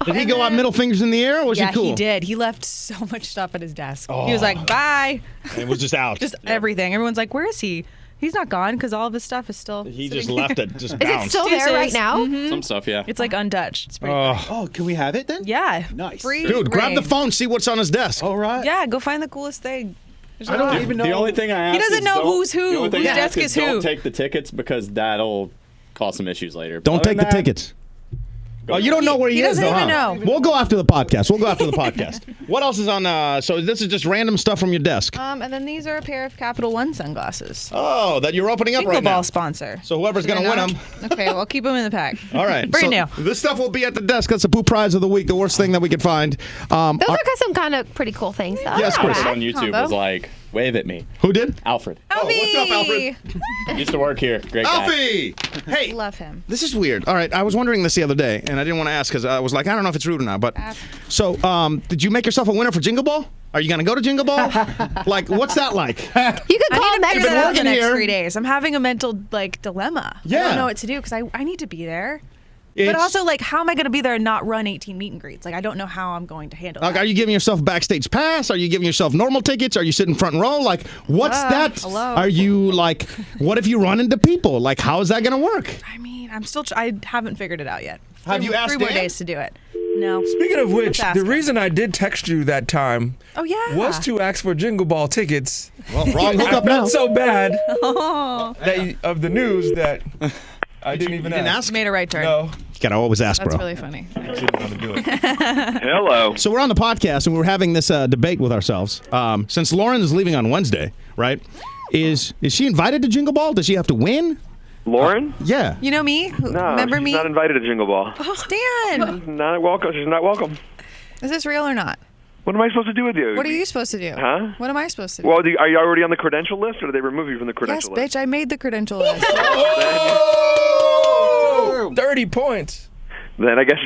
Speaker 2: Did he go out middle fingers in the air, or was he cool?
Speaker 7: Yeah, he did. He left so much stuff at his desk. He was like, bye.
Speaker 2: And it was just out.
Speaker 7: Just everything. Everyone's like, where is he? He's not gone because all of his stuff is still.
Speaker 2: He
Speaker 7: sitting
Speaker 2: just
Speaker 7: there.
Speaker 2: left it. Just
Speaker 1: Is
Speaker 2: bounced.
Speaker 1: it still there right now?
Speaker 8: Some stuff, yeah.
Speaker 7: It's like untouched. It's pretty great.
Speaker 4: Oh, can we have it then?
Speaker 7: Yeah.
Speaker 4: Nice.
Speaker 7: Free
Speaker 2: Dude, grab the
Speaker 7: reign.
Speaker 2: phone, see what's on his desk.
Speaker 4: All right.
Speaker 7: Yeah, go find the coolest thing. There's
Speaker 4: I
Speaker 7: a
Speaker 4: don't
Speaker 7: lot.
Speaker 4: even know.
Speaker 8: The only thing I ask
Speaker 7: He doesn't
Speaker 8: is
Speaker 7: know
Speaker 8: don't-
Speaker 7: who's who,
Speaker 8: the only thing
Speaker 7: whose
Speaker 8: I ask
Speaker 7: desk is who.
Speaker 8: Don't take the tickets because that'll cause some issues later.
Speaker 2: Don't
Speaker 8: Other
Speaker 2: take
Speaker 8: than
Speaker 2: the
Speaker 8: that,
Speaker 2: tickets. Oh, you don't know where he is,
Speaker 7: doesn't
Speaker 2: though,
Speaker 7: even
Speaker 2: huh?
Speaker 7: know.
Speaker 2: We'll go after the podcast. What else is on? So this is just random stuff from your desk.
Speaker 7: And then these are a pair of Capital One sunglasses.
Speaker 2: Oh, that you're opening up
Speaker 7: Jingle
Speaker 2: right
Speaker 7: Ball
Speaker 2: now.
Speaker 7: sponsor.
Speaker 2: So whoever's going to win them.
Speaker 7: Okay, well, keep them in the pack.
Speaker 2: All right.
Speaker 7: Brand
Speaker 2: so
Speaker 7: new.
Speaker 2: This stuff will be at the desk. That's the poop prize of the week. The worst thing that we could find.
Speaker 1: Those are some kind of pretty cool things, though.
Speaker 2: Yes, Chris.
Speaker 8: on YouTube
Speaker 7: Combo.
Speaker 8: was like, "Wave at me."
Speaker 2: Who did?
Speaker 8: Alfred.
Speaker 2: what's up, Alfred?
Speaker 8: Used to work here. Great guy.
Speaker 2: Alfie! Hey,
Speaker 7: Love him.
Speaker 2: this is weird. All right, I was wondering this the other day, and I didn't want to ask because I was like, I don't know if it's rude or not. But so, did you make yourself a winner for Jingle Ball? Are you gonna go to Jingle Ball? Like, what's that like?
Speaker 1: You could call next
Speaker 7: Figure that out
Speaker 2: working
Speaker 7: the next
Speaker 2: here.
Speaker 7: 3 days. I'm having a mental dilemma. I
Speaker 2: Yeah.
Speaker 7: don't know what to do because I need to be there. But
Speaker 2: It's-
Speaker 7: also, how am I going to be there and not run 18 meet and greets? I don't know how I'm going to handle
Speaker 2: Like,
Speaker 7: that.
Speaker 2: are you giving yourself backstage pass? Are you giving yourself normal tickets? Are you sitting front row? Like, what's that?
Speaker 7: hello.
Speaker 2: Are you like, what if you run into people? Like, how is that gonna work?
Speaker 7: I mean, I'm still. I haven't figured it out yet.
Speaker 2: Have you asked
Speaker 7: 3 more
Speaker 2: Dan?
Speaker 7: days to do it? No.
Speaker 6: Speaking of which,
Speaker 7: Let's ask
Speaker 6: the
Speaker 7: him.
Speaker 6: reason I did text you that time
Speaker 7: Oh yeah.
Speaker 6: was to ask for Jingle Ball tickets.
Speaker 2: Well, wrong
Speaker 6: I
Speaker 2: hookup
Speaker 6: felt
Speaker 2: now.
Speaker 6: so bad of the news that I didn't even
Speaker 2: didn't
Speaker 6: ask.
Speaker 2: ask?
Speaker 7: Made a right turn.
Speaker 6: No,
Speaker 2: You gotta always ask,
Speaker 7: That's
Speaker 2: bro.
Speaker 7: really funny.
Speaker 6: I didn't want to do it.
Speaker 9: Hello.
Speaker 2: So we're on the podcast and we're having this debate with ourselves. Since Lauren is leaving on Wednesday, right? Is she invited to Jingle Ball? Does she have to win?
Speaker 9: Lauren?
Speaker 2: Yeah.
Speaker 7: You know me?
Speaker 9: No,
Speaker 7: Remember
Speaker 9: she's
Speaker 7: me?
Speaker 9: not invited to Jingle Ball.
Speaker 7: Stan,
Speaker 9: Not welcome. She's not welcome.
Speaker 7: is this real or not?
Speaker 9: What am I supposed to do with you?
Speaker 7: What are you supposed to do?
Speaker 9: Huh?
Speaker 7: What am I supposed to do?
Speaker 9: Well, are you already on the credential list, or did they remove you from the
Speaker 7: Yes,
Speaker 9: credential list?
Speaker 7: bitch, I made the credential list.
Speaker 6: Oh, 30 points.
Speaker 9: Then I guess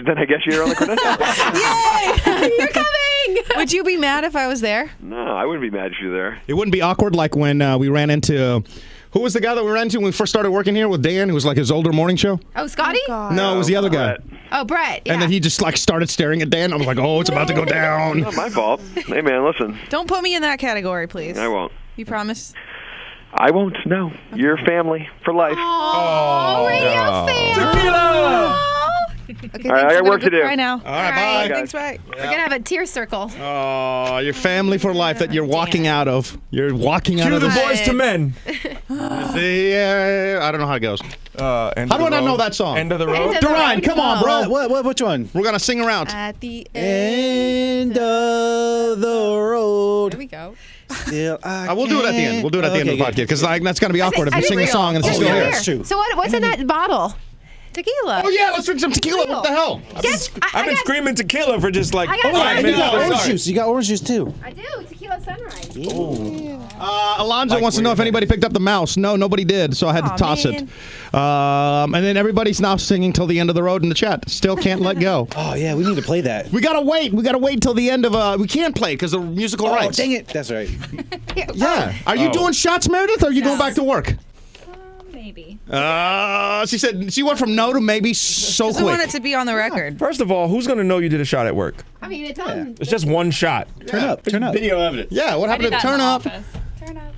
Speaker 9: you're on the credential list.
Speaker 1: You're coming.
Speaker 7: Would you be mad if I was there?
Speaker 9: No, I wouldn't be mad if you're there.
Speaker 2: It wouldn't be awkward like when we ran into. Who was the guy that we ran into when we first started working here with Dan? Who was like his older morning show?
Speaker 1: Oh, Scotty?
Speaker 2: No, it was the other guy.
Speaker 9: Brett.
Speaker 1: Oh, Brett. Yeah.
Speaker 2: And then he just like started staring at Dan. I was like, oh, it's about to go down.
Speaker 9: Not my fault. Hey, man, listen.
Speaker 7: Don't put me in that category, please.
Speaker 9: I won't.
Speaker 7: You promise?
Speaker 9: I won't. No. You're family for life.
Speaker 1: Oh, radio fan.
Speaker 5: Okay,
Speaker 9: All right, I got work to do.
Speaker 7: Right now.
Speaker 2: All right, bye.
Speaker 7: Thanks, bye.
Speaker 1: We're gonna have a tear circle.
Speaker 2: Oh, your family for life that you're walking out of. You're walking out
Speaker 6: Cue
Speaker 2: of
Speaker 6: the
Speaker 2: this.
Speaker 6: boys to men.
Speaker 2: I don't know how it goes. How do I not know that song?
Speaker 6: End of the road.
Speaker 2: Duran, come on, bro.
Speaker 4: Which one?
Speaker 2: We're gonna sing around.
Speaker 7: At the
Speaker 4: End of the road.
Speaker 7: There we go.
Speaker 4: Still,
Speaker 2: We'll do it at the end. We'll do it at the end of the podcast because that's gonna be awkward if we sing a song and it's still here.
Speaker 4: That's true.
Speaker 1: So what's in that bottle?
Speaker 7: Tequila.
Speaker 2: Oh yeah, let's drink some tequila. What the hell?
Speaker 6: I've been screaming tequila for just like
Speaker 1: I got
Speaker 6: 5
Speaker 1: it.
Speaker 6: minutes.
Speaker 4: You got
Speaker 6: I'm
Speaker 4: orange
Speaker 6: sorry.
Speaker 4: juice. You got orange juice too.
Speaker 1: I do. Tequila sunrise.
Speaker 2: Alonzo wants to know if anybody picked up the mouse. No, nobody did, so I had to toss it. And then everybody's now singing till the end of the road in the chat. Still can't let go.
Speaker 4: Oh yeah, we need to play that.
Speaker 2: We gotta wait. We gotta wait till the end of. We can't play because the musical
Speaker 4: Oh
Speaker 2: rights.
Speaker 4: dang it! That's right.
Speaker 2: Yeah. Are you doing shots, Meredith? Or are you going back to work?
Speaker 3: Maybe.
Speaker 2: She said she went from no to maybe so
Speaker 7: I want it
Speaker 2: quick.
Speaker 7: to be on the record.
Speaker 6: First of all, who's gonna know you did a shot at work?
Speaker 1: I mean, it's on.
Speaker 6: It's just one shot.
Speaker 4: Turn up. Turn up.
Speaker 8: Video evidence.
Speaker 2: Yeah. What
Speaker 3: I
Speaker 2: happened
Speaker 3: did
Speaker 2: to
Speaker 3: that in
Speaker 2: turn
Speaker 3: the
Speaker 2: up?
Speaker 3: office. Turn up.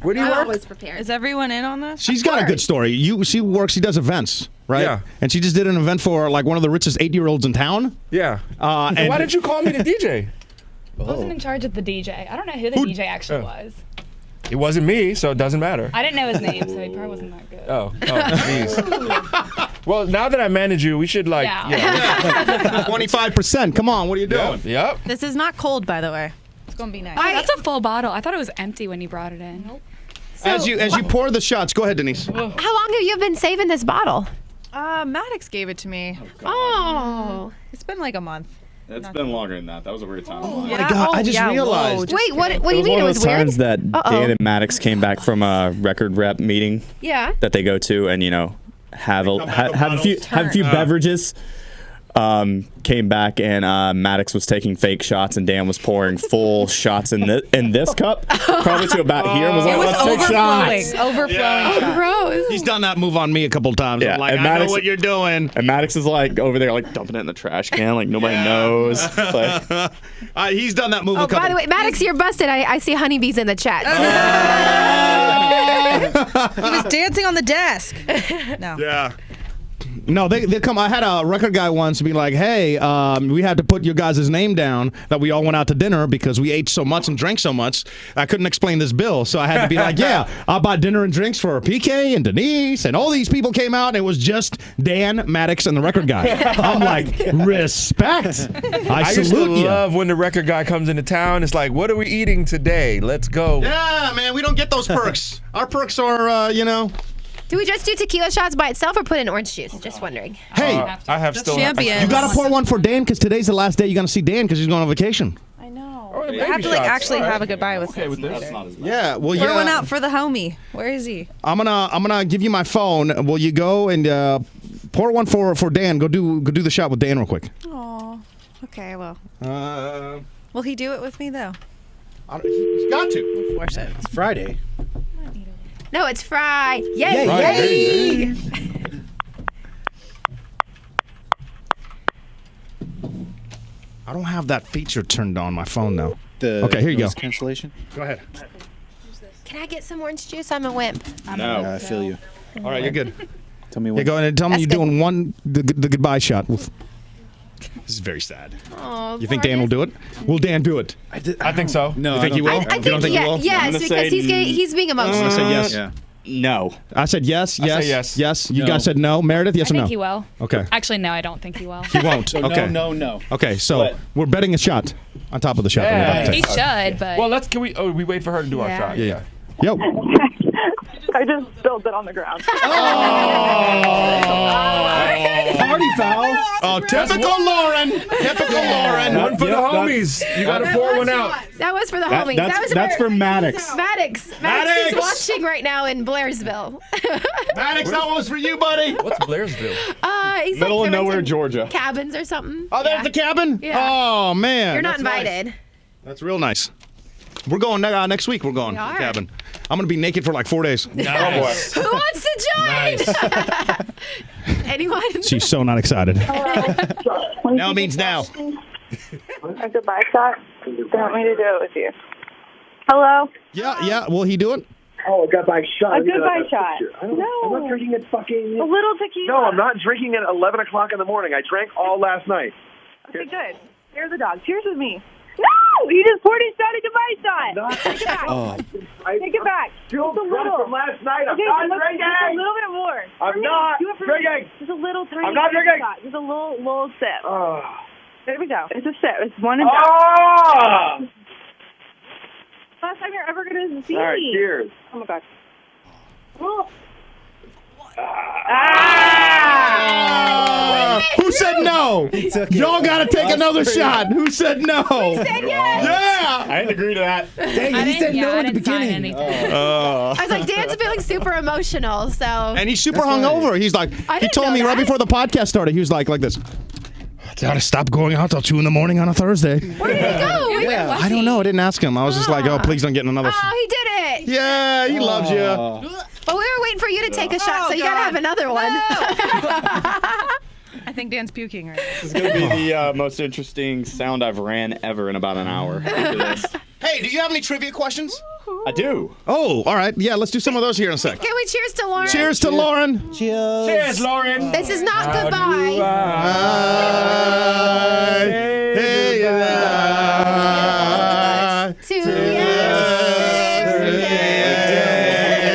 Speaker 2: Where do you
Speaker 1: I'm
Speaker 2: work?
Speaker 1: always prepared.
Speaker 7: Is everyone in on this?
Speaker 2: She's got a good story. She works. She does events, right?
Speaker 6: Yeah.
Speaker 2: And she just did an event for like one of the richest 8-year-olds in town.
Speaker 6: Yeah.
Speaker 2: And
Speaker 6: Why didn't you call me the DJ?
Speaker 3: I wasn't in charge of the DJ. I don't know who the DJ actually was.
Speaker 6: It wasn't me, so it doesn't matter.
Speaker 3: I didn't know his name, so he probably wasn't that good.
Speaker 6: Oh, jeez. Well, now that I manage you, we should like.
Speaker 3: Yeah.
Speaker 2: 25%. Come on, what are you doing?
Speaker 6: Yep.
Speaker 7: This is not cold, by the way. It's gonna be nice.
Speaker 3: That's a full bottle. I thought it was empty when you brought it in. Nope.
Speaker 2: As you pour the shots, go ahead, Denise.
Speaker 1: How long have you been saving this bottle?
Speaker 7: Maddox gave it to me.
Speaker 1: Oh.
Speaker 7: It's been like a month.
Speaker 8: It's been longer than that. That was a weird time.
Speaker 2: Oh my God, I just realized.
Speaker 1: Wait, what do you
Speaker 8: It was
Speaker 1: mean
Speaker 8: one
Speaker 1: it
Speaker 8: of
Speaker 1: was
Speaker 8: those
Speaker 1: weird?
Speaker 8: times that
Speaker 1: Uh-oh.
Speaker 8: Dan and Maddox came back from a record rep meeting
Speaker 1: Yeah.
Speaker 8: that they go to, and have a few beverages. Came back and Maddox was taking fake shots and Dan was pouring full shots in this cup, probably to about here. And was like,
Speaker 7: It was
Speaker 8: let's take shots.
Speaker 7: overflowing.
Speaker 2: Yeah.
Speaker 1: Gross.
Speaker 2: He's done that move on me a couple times.
Speaker 8: Yeah,
Speaker 2: I'm like,
Speaker 8: and
Speaker 2: I know
Speaker 8: Maddox-
Speaker 2: what you're doing.
Speaker 8: And Maddox is like over there, like dumping it in the trash can, like nobody knows. Like,
Speaker 2: He's done that move
Speaker 1: Oh,
Speaker 2: a couple.
Speaker 1: by the way, Maddox, you're busted. I see honeybees in the chat.
Speaker 7: He was dancing on the desk. No.
Speaker 2: Yeah. No, they come. I had a record guy once be like, "Hey, we had to put your guys' name down that we all went out to dinner because we ate so much and drank so much. I couldn't explain this bill, so I had to be like, yeah, I bought dinner and drinks for PK and Denise, and all these people came out, and it was just Dan, Maddox, and the record guy. I'm like, respect. I
Speaker 6: used to
Speaker 2: salute you.
Speaker 6: love when the record guy comes into town. It's like, what are we eating today? Let's go.
Speaker 2: Yeah, man, we don't get those perks. Our perks are,
Speaker 1: Do we just do tequila shots by itself or put in orange juice? Just wondering.
Speaker 2: Hey,
Speaker 6: I have still.
Speaker 7: Champions.
Speaker 2: you gotta pour one for Dan because today's the last day you're gonna see Dan because he's going on vacation.
Speaker 7: I know.
Speaker 6: Oh, the
Speaker 7: I
Speaker 6: baby
Speaker 7: have to like
Speaker 6: shots.
Speaker 7: actually
Speaker 6: All right.
Speaker 7: have a goodbye with him.
Speaker 8: that's not as bad.
Speaker 2: Yeah, well,
Speaker 7: Pour
Speaker 2: yeah.
Speaker 7: one out for the homie. Where is he?
Speaker 2: I'm gonna give you my phone. Will you go and pour one for Dan? Go do the shot with Dan real quick.
Speaker 7: Oh. Okay. Well,
Speaker 2: Uh,
Speaker 7: will he do it with me though?
Speaker 2: he's got to.
Speaker 7: We'll force it.
Speaker 4: It's Friday.
Speaker 1: No, it's fry. Yay!
Speaker 4: Yay!
Speaker 2: I don't have that feature turned on my phone though.
Speaker 4: Okay,
Speaker 2: here you go.
Speaker 4: noise cancellation.
Speaker 2: Go ahead.
Speaker 1: Can I get some orange juice? I'm a wimp.
Speaker 4: I feel you.
Speaker 2: All right, you're good.
Speaker 4: Tell me
Speaker 2: Yeah,
Speaker 4: when.
Speaker 2: go ahead and tell me
Speaker 1: That's
Speaker 2: you're
Speaker 1: good.
Speaker 2: doing the goodbye shot. This is very sad.
Speaker 1: Oh,
Speaker 2: You think Dan will do it? Will Dan do it?
Speaker 6: I think so.
Speaker 4: No,
Speaker 2: You think
Speaker 4: I
Speaker 2: he
Speaker 4: don't
Speaker 2: will?
Speaker 1: I
Speaker 2: You
Speaker 1: think
Speaker 2: don't think he will?
Speaker 1: yes,
Speaker 8: gonna
Speaker 1: because
Speaker 8: say
Speaker 1: he's being emotional.
Speaker 2: I said yes.
Speaker 4: Yeah.
Speaker 8: No.
Speaker 2: I said yes.
Speaker 6: I
Speaker 2: Yes.
Speaker 6: say yes.
Speaker 2: Yes. You
Speaker 4: No.
Speaker 2: guys said no. Meredith, yes
Speaker 3: I
Speaker 2: or no?
Speaker 3: think he will.
Speaker 2: Okay.
Speaker 3: Actually, no, I don't think he will.
Speaker 2: He won't.
Speaker 4: So
Speaker 2: okay.
Speaker 4: no.
Speaker 2: Okay. So
Speaker 4: What?
Speaker 2: we're betting a shot on top of the shot. that we're about to
Speaker 3: He
Speaker 2: take.
Speaker 3: should, but
Speaker 6: Well, can we? Oh, we wait for her to do our
Speaker 3: Yeah.
Speaker 6: shot.
Speaker 2: Yeah. Yo.
Speaker 5: I just spilled it on the ground.
Speaker 4: Party foul.
Speaker 2: Oh, typical Lauren. Typical Lauren.
Speaker 6: One for the homies. You gotta pour one out.
Speaker 1: That was for the homies.
Speaker 8: That's for Maddox.
Speaker 1: Maddox. Maddox
Speaker 2: Maddox!
Speaker 1: is watching right now in Blairsville.
Speaker 2: Maddox, that one was for you, buddy.
Speaker 6: What's Blairsville?
Speaker 1: He's
Speaker 8: Middle
Speaker 1: like
Speaker 8: of nowhere,
Speaker 1: renting
Speaker 8: Georgia.
Speaker 1: cabins or something.
Speaker 2: Oh, there's the cabin?
Speaker 1: Yeah.
Speaker 2: Oh, man.
Speaker 1: You're not
Speaker 2: That's nice.
Speaker 1: invited.
Speaker 2: That's real nice. We're going next week. We're going
Speaker 1: We
Speaker 2: to the
Speaker 1: are.
Speaker 2: cabin. I'm going to be naked for like 4 days.
Speaker 6: Oh boy.
Speaker 1: Who wants to join? Anyone?
Speaker 2: She's so not excited. Now it means now.
Speaker 5: A goodbye shot? They want me to do it with you. Hello?
Speaker 2: Yeah. Will he do it?
Speaker 9: Oh, a goodbye shot.
Speaker 5: A goodbye shot.
Speaker 9: I'm
Speaker 5: No.
Speaker 9: not drinking it fucking...
Speaker 5: A little tequila.
Speaker 9: No, I'm not drinking at 11 o'clock in the morning. I drank all last night.
Speaker 5: Okay, good. Here's the dog. Cheers with me. No! He just poured his shot a goodbye shot.
Speaker 9: Not-
Speaker 5: Take it back.
Speaker 4: Oh.
Speaker 5: Take it back.
Speaker 9: Still
Speaker 5: Just a
Speaker 9: drunk
Speaker 5: little.
Speaker 9: from last night. I'm
Speaker 5: Okay,
Speaker 9: not
Speaker 5: just
Speaker 9: drinking.
Speaker 5: a little bit more.
Speaker 9: I'm
Speaker 5: For me.
Speaker 9: not
Speaker 5: Do it for
Speaker 9: drinking.
Speaker 5: Me. Just a little tiny
Speaker 9: I'm not drinking.
Speaker 5: shot. Just a little sip.
Speaker 9: Oh.
Speaker 5: There we go. It's a sip. It's one and done.
Speaker 9: Ah!
Speaker 5: Last time you're ever going to see
Speaker 9: All right,
Speaker 5: me.
Speaker 9: cheers.
Speaker 5: Oh, my God.
Speaker 2: Who said no? Y'all got to take another shot. Who said no?
Speaker 1: Said yes.
Speaker 2: Yeah.
Speaker 8: I didn't agree to that.
Speaker 4: Dang,
Speaker 3: I
Speaker 4: he said
Speaker 3: didn't,
Speaker 4: no
Speaker 3: I
Speaker 4: at the
Speaker 3: didn't sign
Speaker 4: beginning.
Speaker 3: anything.
Speaker 1: I was like, Dan's feeling super emotional, so.
Speaker 2: And he's super hungover. He's like,
Speaker 1: I
Speaker 2: he
Speaker 1: didn't
Speaker 2: told
Speaker 1: know
Speaker 2: me right
Speaker 1: that.
Speaker 2: before the podcast started, he was like this. I gotta stop going out till 2 a.m. on a Thursday.
Speaker 1: Where did he go?
Speaker 3: Where was
Speaker 2: I don't
Speaker 3: he?
Speaker 2: know. I didn't ask him. I was just like, oh, please don't get in another.
Speaker 1: Oh, he did it.
Speaker 2: Yeah, he loves you.
Speaker 1: But we were waiting for you to take a shot, so you gotta have another one.
Speaker 7: I think Dan's puking right now.
Speaker 8: This is going to be the most interesting sound I've ran ever in about an hour after this.
Speaker 2: Hey, do you have any trivia questions?
Speaker 8: I do.
Speaker 2: Oh, all right. Yeah, let's do some of those here in a sec.
Speaker 1: Can we cheers to Lauren?
Speaker 2: Cheers to Lauren.
Speaker 6: Cheers, Lauren.
Speaker 1: This is not goodbye. To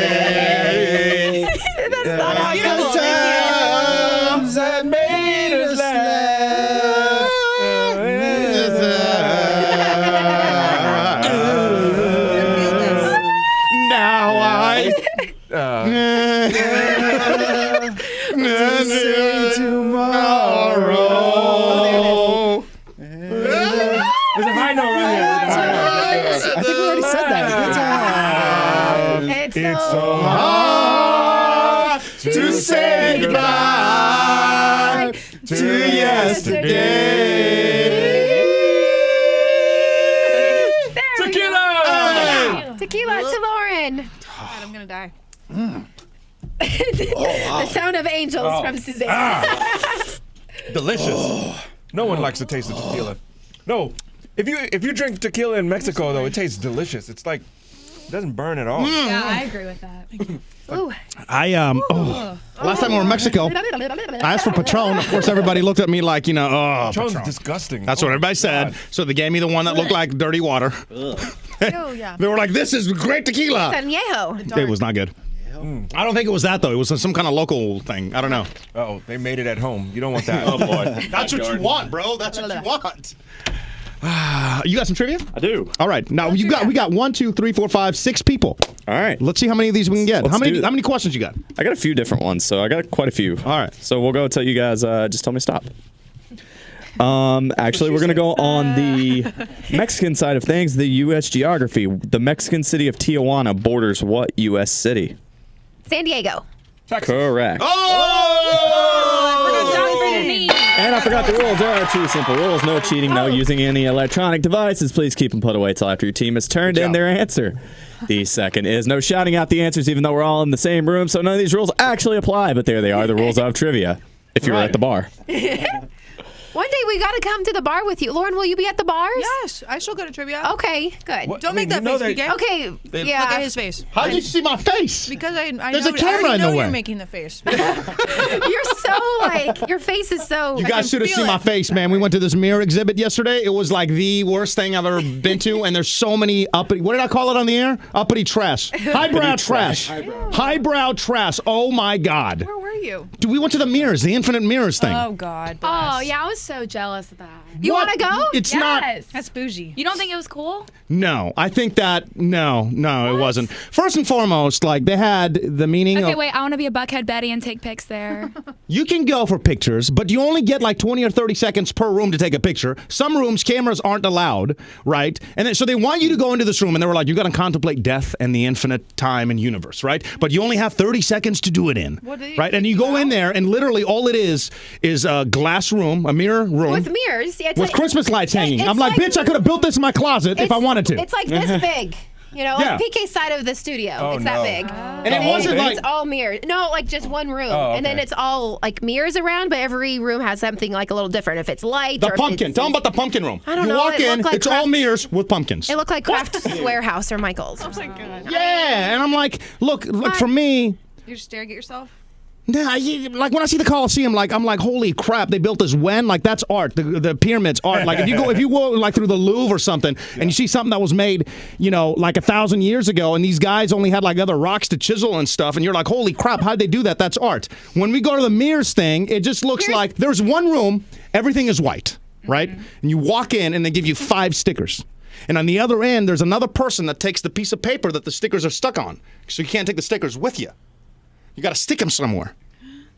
Speaker 1: yesterday. That's not how you do it.
Speaker 6: that made us
Speaker 2: Now I tomorrow.
Speaker 6: There's a high note right here.
Speaker 4: I think we already said that.
Speaker 1: It's so
Speaker 2: hard to say goodbye to yesterday.
Speaker 6: Tequila!
Speaker 1: Tequila to Lauren.
Speaker 7: God, I'm gonna die.
Speaker 1: The sound of angels from Suzanne.
Speaker 6: Delicious. No one likes the taste of tequila. No, if you drink tequila in Mexico though, it tastes delicious. It's like it doesn't burn at all.
Speaker 3: Yeah, I agree with that.
Speaker 1: Ooh.
Speaker 2: Last time we were in Mexico, I asked for Patron. Of course, everybody looked at me like,
Speaker 6: Patron's
Speaker 2: Patron.
Speaker 6: disgusting.
Speaker 2: That's what everybody said. So they gave me the one that looked like dirty water.
Speaker 7: Oh, yeah.
Speaker 2: They were like, this is great tequila.
Speaker 1: Añejo.
Speaker 2: It was not good. I don't think it was that, though. It was some kind of local thing. I don't know.
Speaker 6: Oh, they made it at home. You don't want that.
Speaker 8: Oh, boy.
Speaker 2: That's what you want, bro. That's what you want. You got some trivia?
Speaker 8: I do.
Speaker 2: All right. Now, we got 1, 2, 3, 4, 5, 6 people.
Speaker 8: All right.
Speaker 2: Let's see how many of these we can get.
Speaker 8: Let's
Speaker 2: How
Speaker 8: do it.
Speaker 2: many questions you got?
Speaker 8: I got a few different ones, so I got quite a few.
Speaker 2: All right.
Speaker 8: So we'll go until you guys just tell me stop. Actually, we're going to go on the Mexican side of things, the U.S. geography. The Mexican city of Tijuana borders what U.S. city?
Speaker 1: San Diego.
Speaker 8: Correct.
Speaker 2: Oh!
Speaker 8: And I forgot the rules. There are 2 simple rules. No cheating, no using any electronic devices. Please keep them put away till after your team has turned in their answer. The second is no shouting out the answers even though we're all in the same room, so none of these rules actually apply, but there they are, the rules of trivia, if you were at the bar.
Speaker 1: One day we got to come to the bar with you. Lauren, will you be at the bars?
Speaker 7: Yes, I shall go to trivia.
Speaker 1: Okay, good.
Speaker 6: What?
Speaker 7: Don't make that face, BK.
Speaker 1: Okay, yeah.
Speaker 7: Look at his face.
Speaker 2: How did you see my face?
Speaker 7: Because I
Speaker 2: There's
Speaker 7: know,
Speaker 2: a camera
Speaker 7: I
Speaker 2: in
Speaker 7: know
Speaker 2: the way.
Speaker 7: you're making the face.
Speaker 1: You're so your face is so.
Speaker 2: You guys should have
Speaker 7: feel
Speaker 2: seen
Speaker 7: it.
Speaker 2: my face, man. We went to this mirror exhibit yesterday. It was like the worst thing I've ever been to, and there's so many uppity. What did I call it on the air? Uppity trash. Highbrow trash. Highbrow trash. Oh my God.
Speaker 7: Where were you?
Speaker 2: Dude, we went to the mirrors, the infinite mirrors thing.
Speaker 7: Oh, God.
Speaker 3: Oh, yeah, I was so jealous of that.
Speaker 1: You want to go?
Speaker 2: It's not.
Speaker 7: That's bougie.
Speaker 3: You don't think it was cool?
Speaker 2: No, I think that no, it wasn't. First and foremost, like they had the meaning
Speaker 3: Okay,
Speaker 2: of
Speaker 3: wait, I want to be a Buckhead Betty and take pics there.
Speaker 2: you can go for pictures, but you only get like 20 or 30 seconds per room to take a picture. Some rooms cameras aren't allowed, right? And then, so they want you to go into this room and they were like, you got to contemplate death and the infinite time and universe, right? But you only have 30 seconds to do it in, right? And you go in there and literally all it is a glass room, a mirror room
Speaker 1: With mirrors. Yeah, it's
Speaker 2: with
Speaker 1: like,
Speaker 2: Christmas lights hanging.
Speaker 1: it's
Speaker 2: I'm like, bitch, I could have built this in my closet if I wanted to.
Speaker 1: It's like this big. You know, like PK's side of the studio.
Speaker 6: Oh,
Speaker 1: it's that big.
Speaker 2: And it wasn't
Speaker 1: then
Speaker 2: like
Speaker 1: it's all mirrors. No, like just one room.
Speaker 6: Oh,
Speaker 1: And then
Speaker 6: okay.
Speaker 1: it's all like mirrors around, but every room has something like a little different. If it's lights
Speaker 2: the
Speaker 1: or
Speaker 2: pumpkin.
Speaker 1: If
Speaker 2: Tell them about the pumpkin room.
Speaker 1: I don't
Speaker 2: you
Speaker 1: know,
Speaker 2: walk
Speaker 1: it
Speaker 2: in,
Speaker 1: looked like
Speaker 2: it's all
Speaker 1: Kraft-
Speaker 2: mirrors with pumpkins.
Speaker 1: It looked like Kraft Warehouse or Michael's. Oh my God.
Speaker 2: Yeah, and I'm like, look, for me.
Speaker 7: You're just staring at yourself?
Speaker 2: Nah, like when I see the Coliseum, like I'm like, holy crap! They built this when? Like that's art. The pyramids art. Like if you go like through the Louvre or something, and you see something that was made, you know, like 1,000 years ago, and these guys only had like other rocks to chisel and stuff, and you're like, holy crap! How'd they do that? That's art. When we go to the mirrors thing, it just looks like there's one room, everything is white, right? And you walk in, and they give you 5 stickers. And on the other end, there's another person that takes the piece of paper that the stickers are stuck on, so you can't take the stickers with you. You got to stick them somewhere,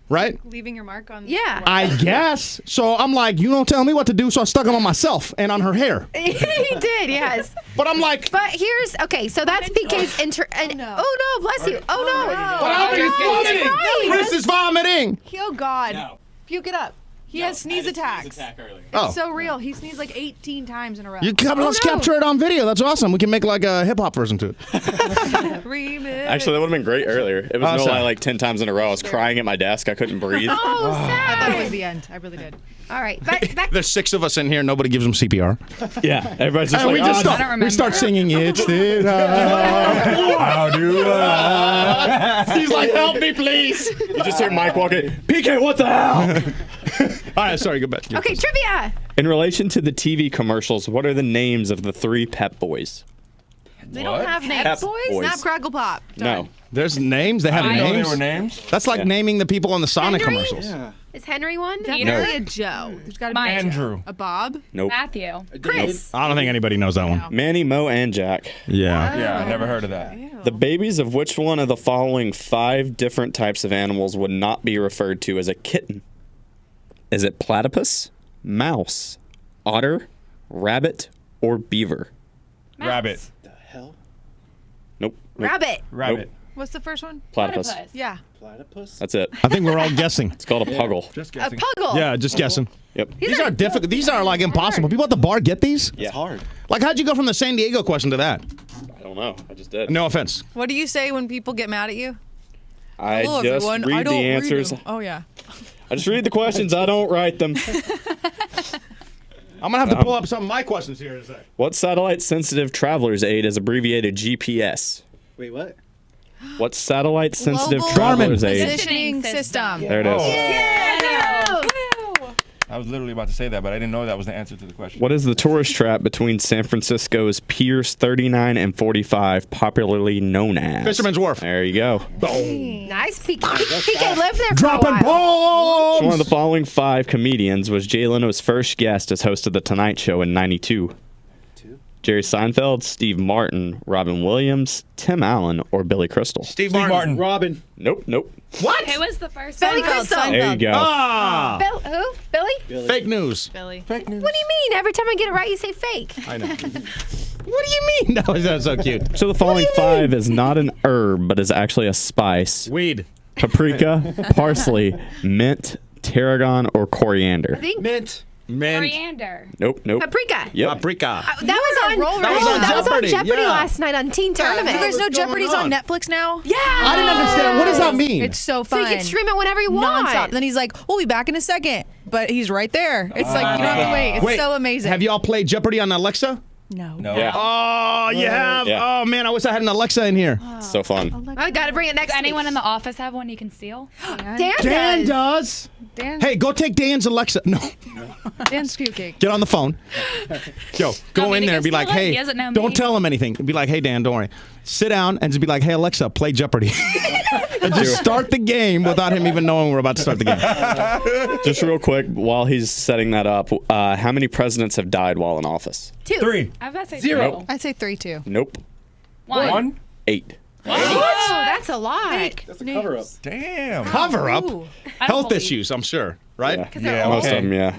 Speaker 2: right?
Speaker 7: Leaving your mark on.
Speaker 1: Yeah.
Speaker 2: I guess. So I'm like, you don't tell me what to do, so I stuck them on myself and on her hair.
Speaker 1: He did, yes.
Speaker 2: But I'm like,
Speaker 1: But here's okay. So that's PK's oh no, bless you. Oh no.
Speaker 2: but I'm vomiting. Chris is vomiting.
Speaker 7: Oh God. Puke it up. He has sneeze attacks.
Speaker 2: Oh.
Speaker 7: So real. He sneezed like 18 times in a row.
Speaker 2: Let's capture it on video. That's awesome. We can make like a hip hop version to it.
Speaker 7: Remix.
Speaker 8: Actually, that would have been great earlier. It was no
Speaker 2: sorry.
Speaker 8: lie like 10 times in a row. I was crying at my desk. I couldn't breathe.
Speaker 1: Oh,
Speaker 7: I
Speaker 1: sad.
Speaker 7: thought it was the end. I really did.
Speaker 1: All right, back.
Speaker 2: There's 6 of us in here. Nobody gives them CPR.
Speaker 8: Yeah, everybody's just
Speaker 2: And
Speaker 8: like,
Speaker 2: we just
Speaker 8: "Oh,
Speaker 2: start, we start singing It's the
Speaker 6: How do I?
Speaker 2: He's like, help me, please.
Speaker 8: You just hear Mike walking, PK, what the hell?
Speaker 2: All right, sorry, go back.
Speaker 1: Okay, trivia.
Speaker 8: In relation to the TV commercials, what are the names of the 3 Pep Boys?
Speaker 7: They don't have names.
Speaker 8: Pep Boys.
Speaker 7: Snap, crackle, pop.
Speaker 8: No.
Speaker 2: There's names. They have
Speaker 6: I didn't know
Speaker 2: names.
Speaker 6: they were names.
Speaker 2: That's like naming the people on the Sonic
Speaker 1: Henry?
Speaker 2: commercials.
Speaker 1: Is Henry one?
Speaker 7: Definitely a Joe. There's got to be
Speaker 6: Andrew.
Speaker 7: a Bob.
Speaker 8: Nope.
Speaker 3: Matthew.
Speaker 1: Chris.
Speaker 2: I don't think anybody knows that one.
Speaker 8: Manny, Mo, and Jack.
Speaker 2: Yeah.
Speaker 6: Yeah, I never heard of that.
Speaker 8: The babies of which one of the following 5 different types of animals would not be referred to as a kitten? Is it platypus, mouse, otter, rabbit, or beaver?
Speaker 6: Rabbit.
Speaker 8: Nope.
Speaker 1: Rabbit.
Speaker 6: Rabbit.
Speaker 7: What's the first one?
Speaker 8: Platypus.
Speaker 7: Yeah.
Speaker 8: That's it.
Speaker 2: I think we're all guessing.
Speaker 8: It's called a puggle.
Speaker 6: Just
Speaker 1: A
Speaker 6: guessing.
Speaker 1: puggle.
Speaker 2: Yeah, just guessing.
Speaker 8: Yep.
Speaker 2: These are difficult. These are like impossible. People at the bar get these?
Speaker 8: Yeah.
Speaker 4: Hard.
Speaker 2: Like, how'd you go from the San Diego question to that?
Speaker 8: I don't know. I just did.
Speaker 2: No offense.
Speaker 7: What do you say when people get mad at you?
Speaker 8: I
Speaker 7: Hello,
Speaker 8: just
Speaker 7: everyone.
Speaker 8: read
Speaker 7: I don't
Speaker 8: the answers.
Speaker 7: Read them. Oh yeah.
Speaker 8: I just read the questions. I don't write them.
Speaker 2: I'm going to have to pull up some of my questions here in a sec.
Speaker 8: What satellite-sensitive traveler's aid is abbreviated GPS?
Speaker 4: Wait, what?
Speaker 8: What satellite-sensitive
Speaker 7: Global
Speaker 8: traveler's aid?
Speaker 7: Positioning system.
Speaker 8: There it is.
Speaker 6: I was literally about to say that, but I didn't know that was the answer to the question.
Speaker 8: What is the tourist trap between San Francisco's Piers 39 and 45 popularly known as?
Speaker 2: Fisherman's Wharf.
Speaker 8: There you go.
Speaker 1: Nice. PK lived there for
Speaker 2: Dropping
Speaker 1: a while.
Speaker 8: Which one of
Speaker 2: bombs!
Speaker 8: the following 5 comedians was Jay Leno's first guest as host of The Tonight Show in '92? Jerry Seinfeld, Steve Martin, Robin Williams, Tim Allen, or Billy Crystal?
Speaker 2: Steve
Speaker 6: Steve Martin.
Speaker 4: Robin.
Speaker 8: Nope.
Speaker 2: What?
Speaker 3: Who was the first
Speaker 1: Billy
Speaker 3: one?
Speaker 1: Crystal.
Speaker 8: There you go.
Speaker 2: Ah!
Speaker 1: Who? Billy?
Speaker 2: Fake news.
Speaker 7: Billy.
Speaker 6: Fake news.
Speaker 1: What do you mean? Every time I get it right, you say fake.
Speaker 2: I know. What do you mean? That's so cute.
Speaker 8: So the following 5 is not an herb, but is actually a spice.
Speaker 2: Weed.
Speaker 8: Paprika, parsley, mint, tarragon, or coriander?
Speaker 1: I think
Speaker 4: Mint.
Speaker 3: Coriander.
Speaker 8: Nope.
Speaker 1: paprika.
Speaker 8: Yep.
Speaker 2: Paprika.
Speaker 1: That was on.
Speaker 7: roller.
Speaker 2: That was on
Speaker 1: that was on
Speaker 2: Jeopardy,
Speaker 1: Jeopardy
Speaker 2: yeah.
Speaker 1: last night on Teen Tournament.
Speaker 7: You guys know
Speaker 2: What's going
Speaker 7: Jeopardy's on
Speaker 2: on?
Speaker 7: Netflix now?
Speaker 1: Yeah.
Speaker 2: I didn't understand. What does that mean?
Speaker 7: It's so
Speaker 1: So
Speaker 7: fun.
Speaker 1: you can stream it whenever you want.
Speaker 7: Nonstop. Then he's like, we'll be back in a second. But he's right there. It's like, you don't have to wait. It's
Speaker 2: Wait,
Speaker 7: so amazing.
Speaker 2: Have y'all played Jeopardy on Alexa?
Speaker 7: No.
Speaker 6: No.
Speaker 8: Yeah.
Speaker 2: Oh, you have?
Speaker 8: Yeah.
Speaker 2: Oh, man, I wish I had an Alexa in here.
Speaker 8: It's so fun.
Speaker 1: I gotta bring it next.
Speaker 3: Does anyone
Speaker 1: week.
Speaker 3: in the office have one you can steal?
Speaker 1: Dan
Speaker 2: Dan
Speaker 1: does.
Speaker 2: does. Hey, go take Dan's Alexa. No.
Speaker 7: Dan's cute cake.
Speaker 2: Get on the phone. Yo, go
Speaker 3: Want me
Speaker 2: in
Speaker 3: to
Speaker 2: there
Speaker 3: go
Speaker 2: and be like,
Speaker 3: steal it?
Speaker 2: hey,
Speaker 3: He doesn't know
Speaker 2: don't
Speaker 3: me.
Speaker 2: tell him anything. Be like, hey, Dan, don't worry. Sit down and just be like, hey, Alexa, play Jeopardy. And just start the game without him even knowing we're about to start the game.
Speaker 8: Just real quick, while he's setting that up, how many presidents have died while in office?
Speaker 1: 2.
Speaker 6: 3.
Speaker 3: I was about to say
Speaker 4: 0.
Speaker 3: two.
Speaker 7: I'd say 3 too.
Speaker 8: Nope.
Speaker 6: 1.
Speaker 8: 8.
Speaker 1: Oh, that's a lot.
Speaker 4: That's a cover up.
Speaker 6: Damn.
Speaker 2: Cover up.
Speaker 3: I don't
Speaker 2: Health
Speaker 3: believe-
Speaker 2: issues, I'm sure, right?
Speaker 6: Yeah,
Speaker 8: Most
Speaker 6: okay.
Speaker 8: of them, yeah.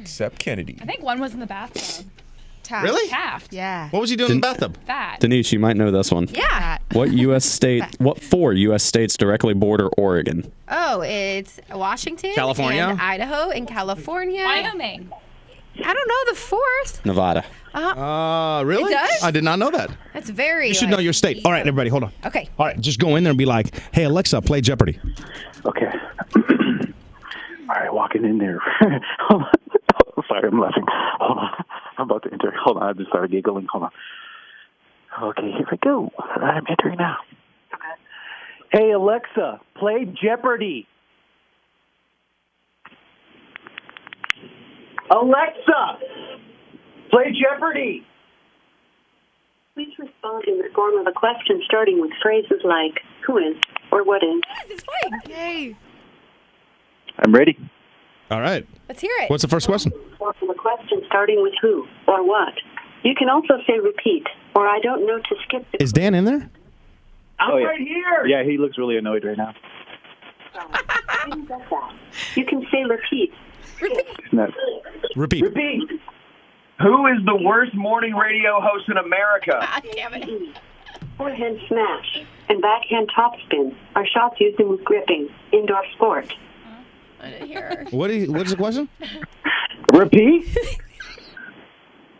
Speaker 6: Except Kennedy.
Speaker 3: I think one was in the bathtub.
Speaker 7: Taft.
Speaker 2: Really?
Speaker 3: Taft.
Speaker 7: Yeah.
Speaker 2: What was he doing in the bathtub?
Speaker 3: That.
Speaker 8: Denise, you might know this one.
Speaker 1: Yeah.
Speaker 8: What four U.S. states directly border Oregon?
Speaker 1: Oh, it's Washington,
Speaker 2: California?
Speaker 1: and Idaho, and California.
Speaker 3: Wyoming.
Speaker 1: I don't know the fourth.
Speaker 8: Nevada.
Speaker 2: Really?
Speaker 1: It does?
Speaker 2: I did not know that.
Speaker 1: That's very.
Speaker 2: You should know your state. All right, everybody, hold on.
Speaker 1: Okay.
Speaker 2: All right, just go in there and be like, "Hey Alexa, play Jeopardy."
Speaker 9: Okay. All right, walking in there. Hold on. Sorry, I'm laughing. Hold on. I'm about to enter. Hold on, I just started giggling. Hold on. Okay, here we go. All right, I'm entering now. Okay. Hey, Alexa, play Jeopardy. Alexa, play Jeopardy.
Speaker 10: Please respond in the form of a question starting with phrases like, who is, or what is.
Speaker 1: It's fine. Yay.
Speaker 9: I'm ready.
Speaker 2: All right.
Speaker 1: Let's hear it.
Speaker 2: What's the first question?
Speaker 10: Form of a question starting with who, or what. You can also say repeat, or I don't know to skip the...
Speaker 2: Is Dan in there?
Speaker 9: I'm right here. Yeah, he looks really annoyed right now.
Speaker 10: I didn't get that. You can say repeat.
Speaker 2: Repeat.
Speaker 9: Repeat. Who is the worst morning radio host in America?
Speaker 1: God damn it.
Speaker 10: Forehand smash and backhand topspin are shots used in gripping, indoor sport.
Speaker 1: I didn't hear.
Speaker 2: What is the question?
Speaker 9: Repeat.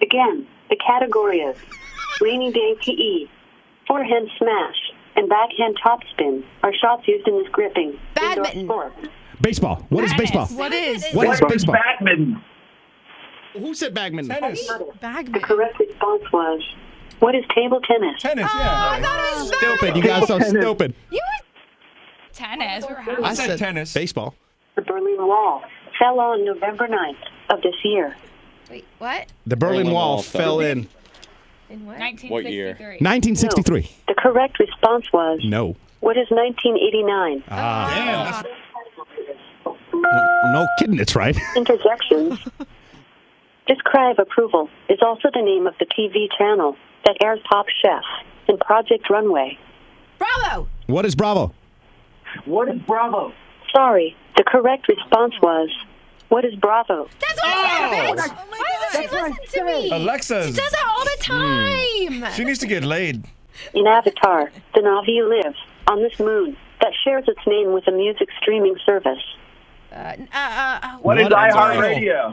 Speaker 10: Again, the category is rainy day PE, forehand smash, and backhand topspin are shots used in this gripping,
Speaker 1: Badminton.
Speaker 10: indoor sport.
Speaker 2: Baseball. What is baseball?
Speaker 7: What is?
Speaker 2: What is baseball?
Speaker 9: Badminton.
Speaker 2: Who said badminton?
Speaker 6: Tennis.
Speaker 10: The correct response was, what is table tennis?
Speaker 6: Tennis,
Speaker 1: I
Speaker 6: yeah.
Speaker 1: thought it was
Speaker 2: Stupid. You guys are so stupid.
Speaker 1: You
Speaker 3: Tennis. We're happy.
Speaker 6: I said tennis.
Speaker 2: Baseball.
Speaker 10: The Berlin Wall fell on November 9th of this year.
Speaker 1: Wait, what?
Speaker 2: The Berlin
Speaker 8: Berlin
Speaker 2: Wall
Speaker 8: Wall
Speaker 2: fell in
Speaker 1: In what?
Speaker 3: 1963.
Speaker 8: What year?
Speaker 2: 1963.
Speaker 10: The correct response was,
Speaker 2: No.
Speaker 10: what is 1989?
Speaker 6: Damn.
Speaker 2: No kidding, it's right.
Speaker 10: Interjections. This cry of approval is also the name of the TV channel that airs Top Chef and Project Runway.
Speaker 1: Bravo.
Speaker 2: What is Bravo?
Speaker 9: What is Bravo?
Speaker 10: Sorry, the correct response was, what is Bravo?
Speaker 1: That's what I said, bitch. Why doesn't she listen to me?
Speaker 6: Alexa.
Speaker 1: She does that all the time.
Speaker 6: She needs to get laid.
Speaker 10: In Avatar, the Na'vi live on this moon that shares its name with a music streaming service.
Speaker 9: What is iHeart Radio?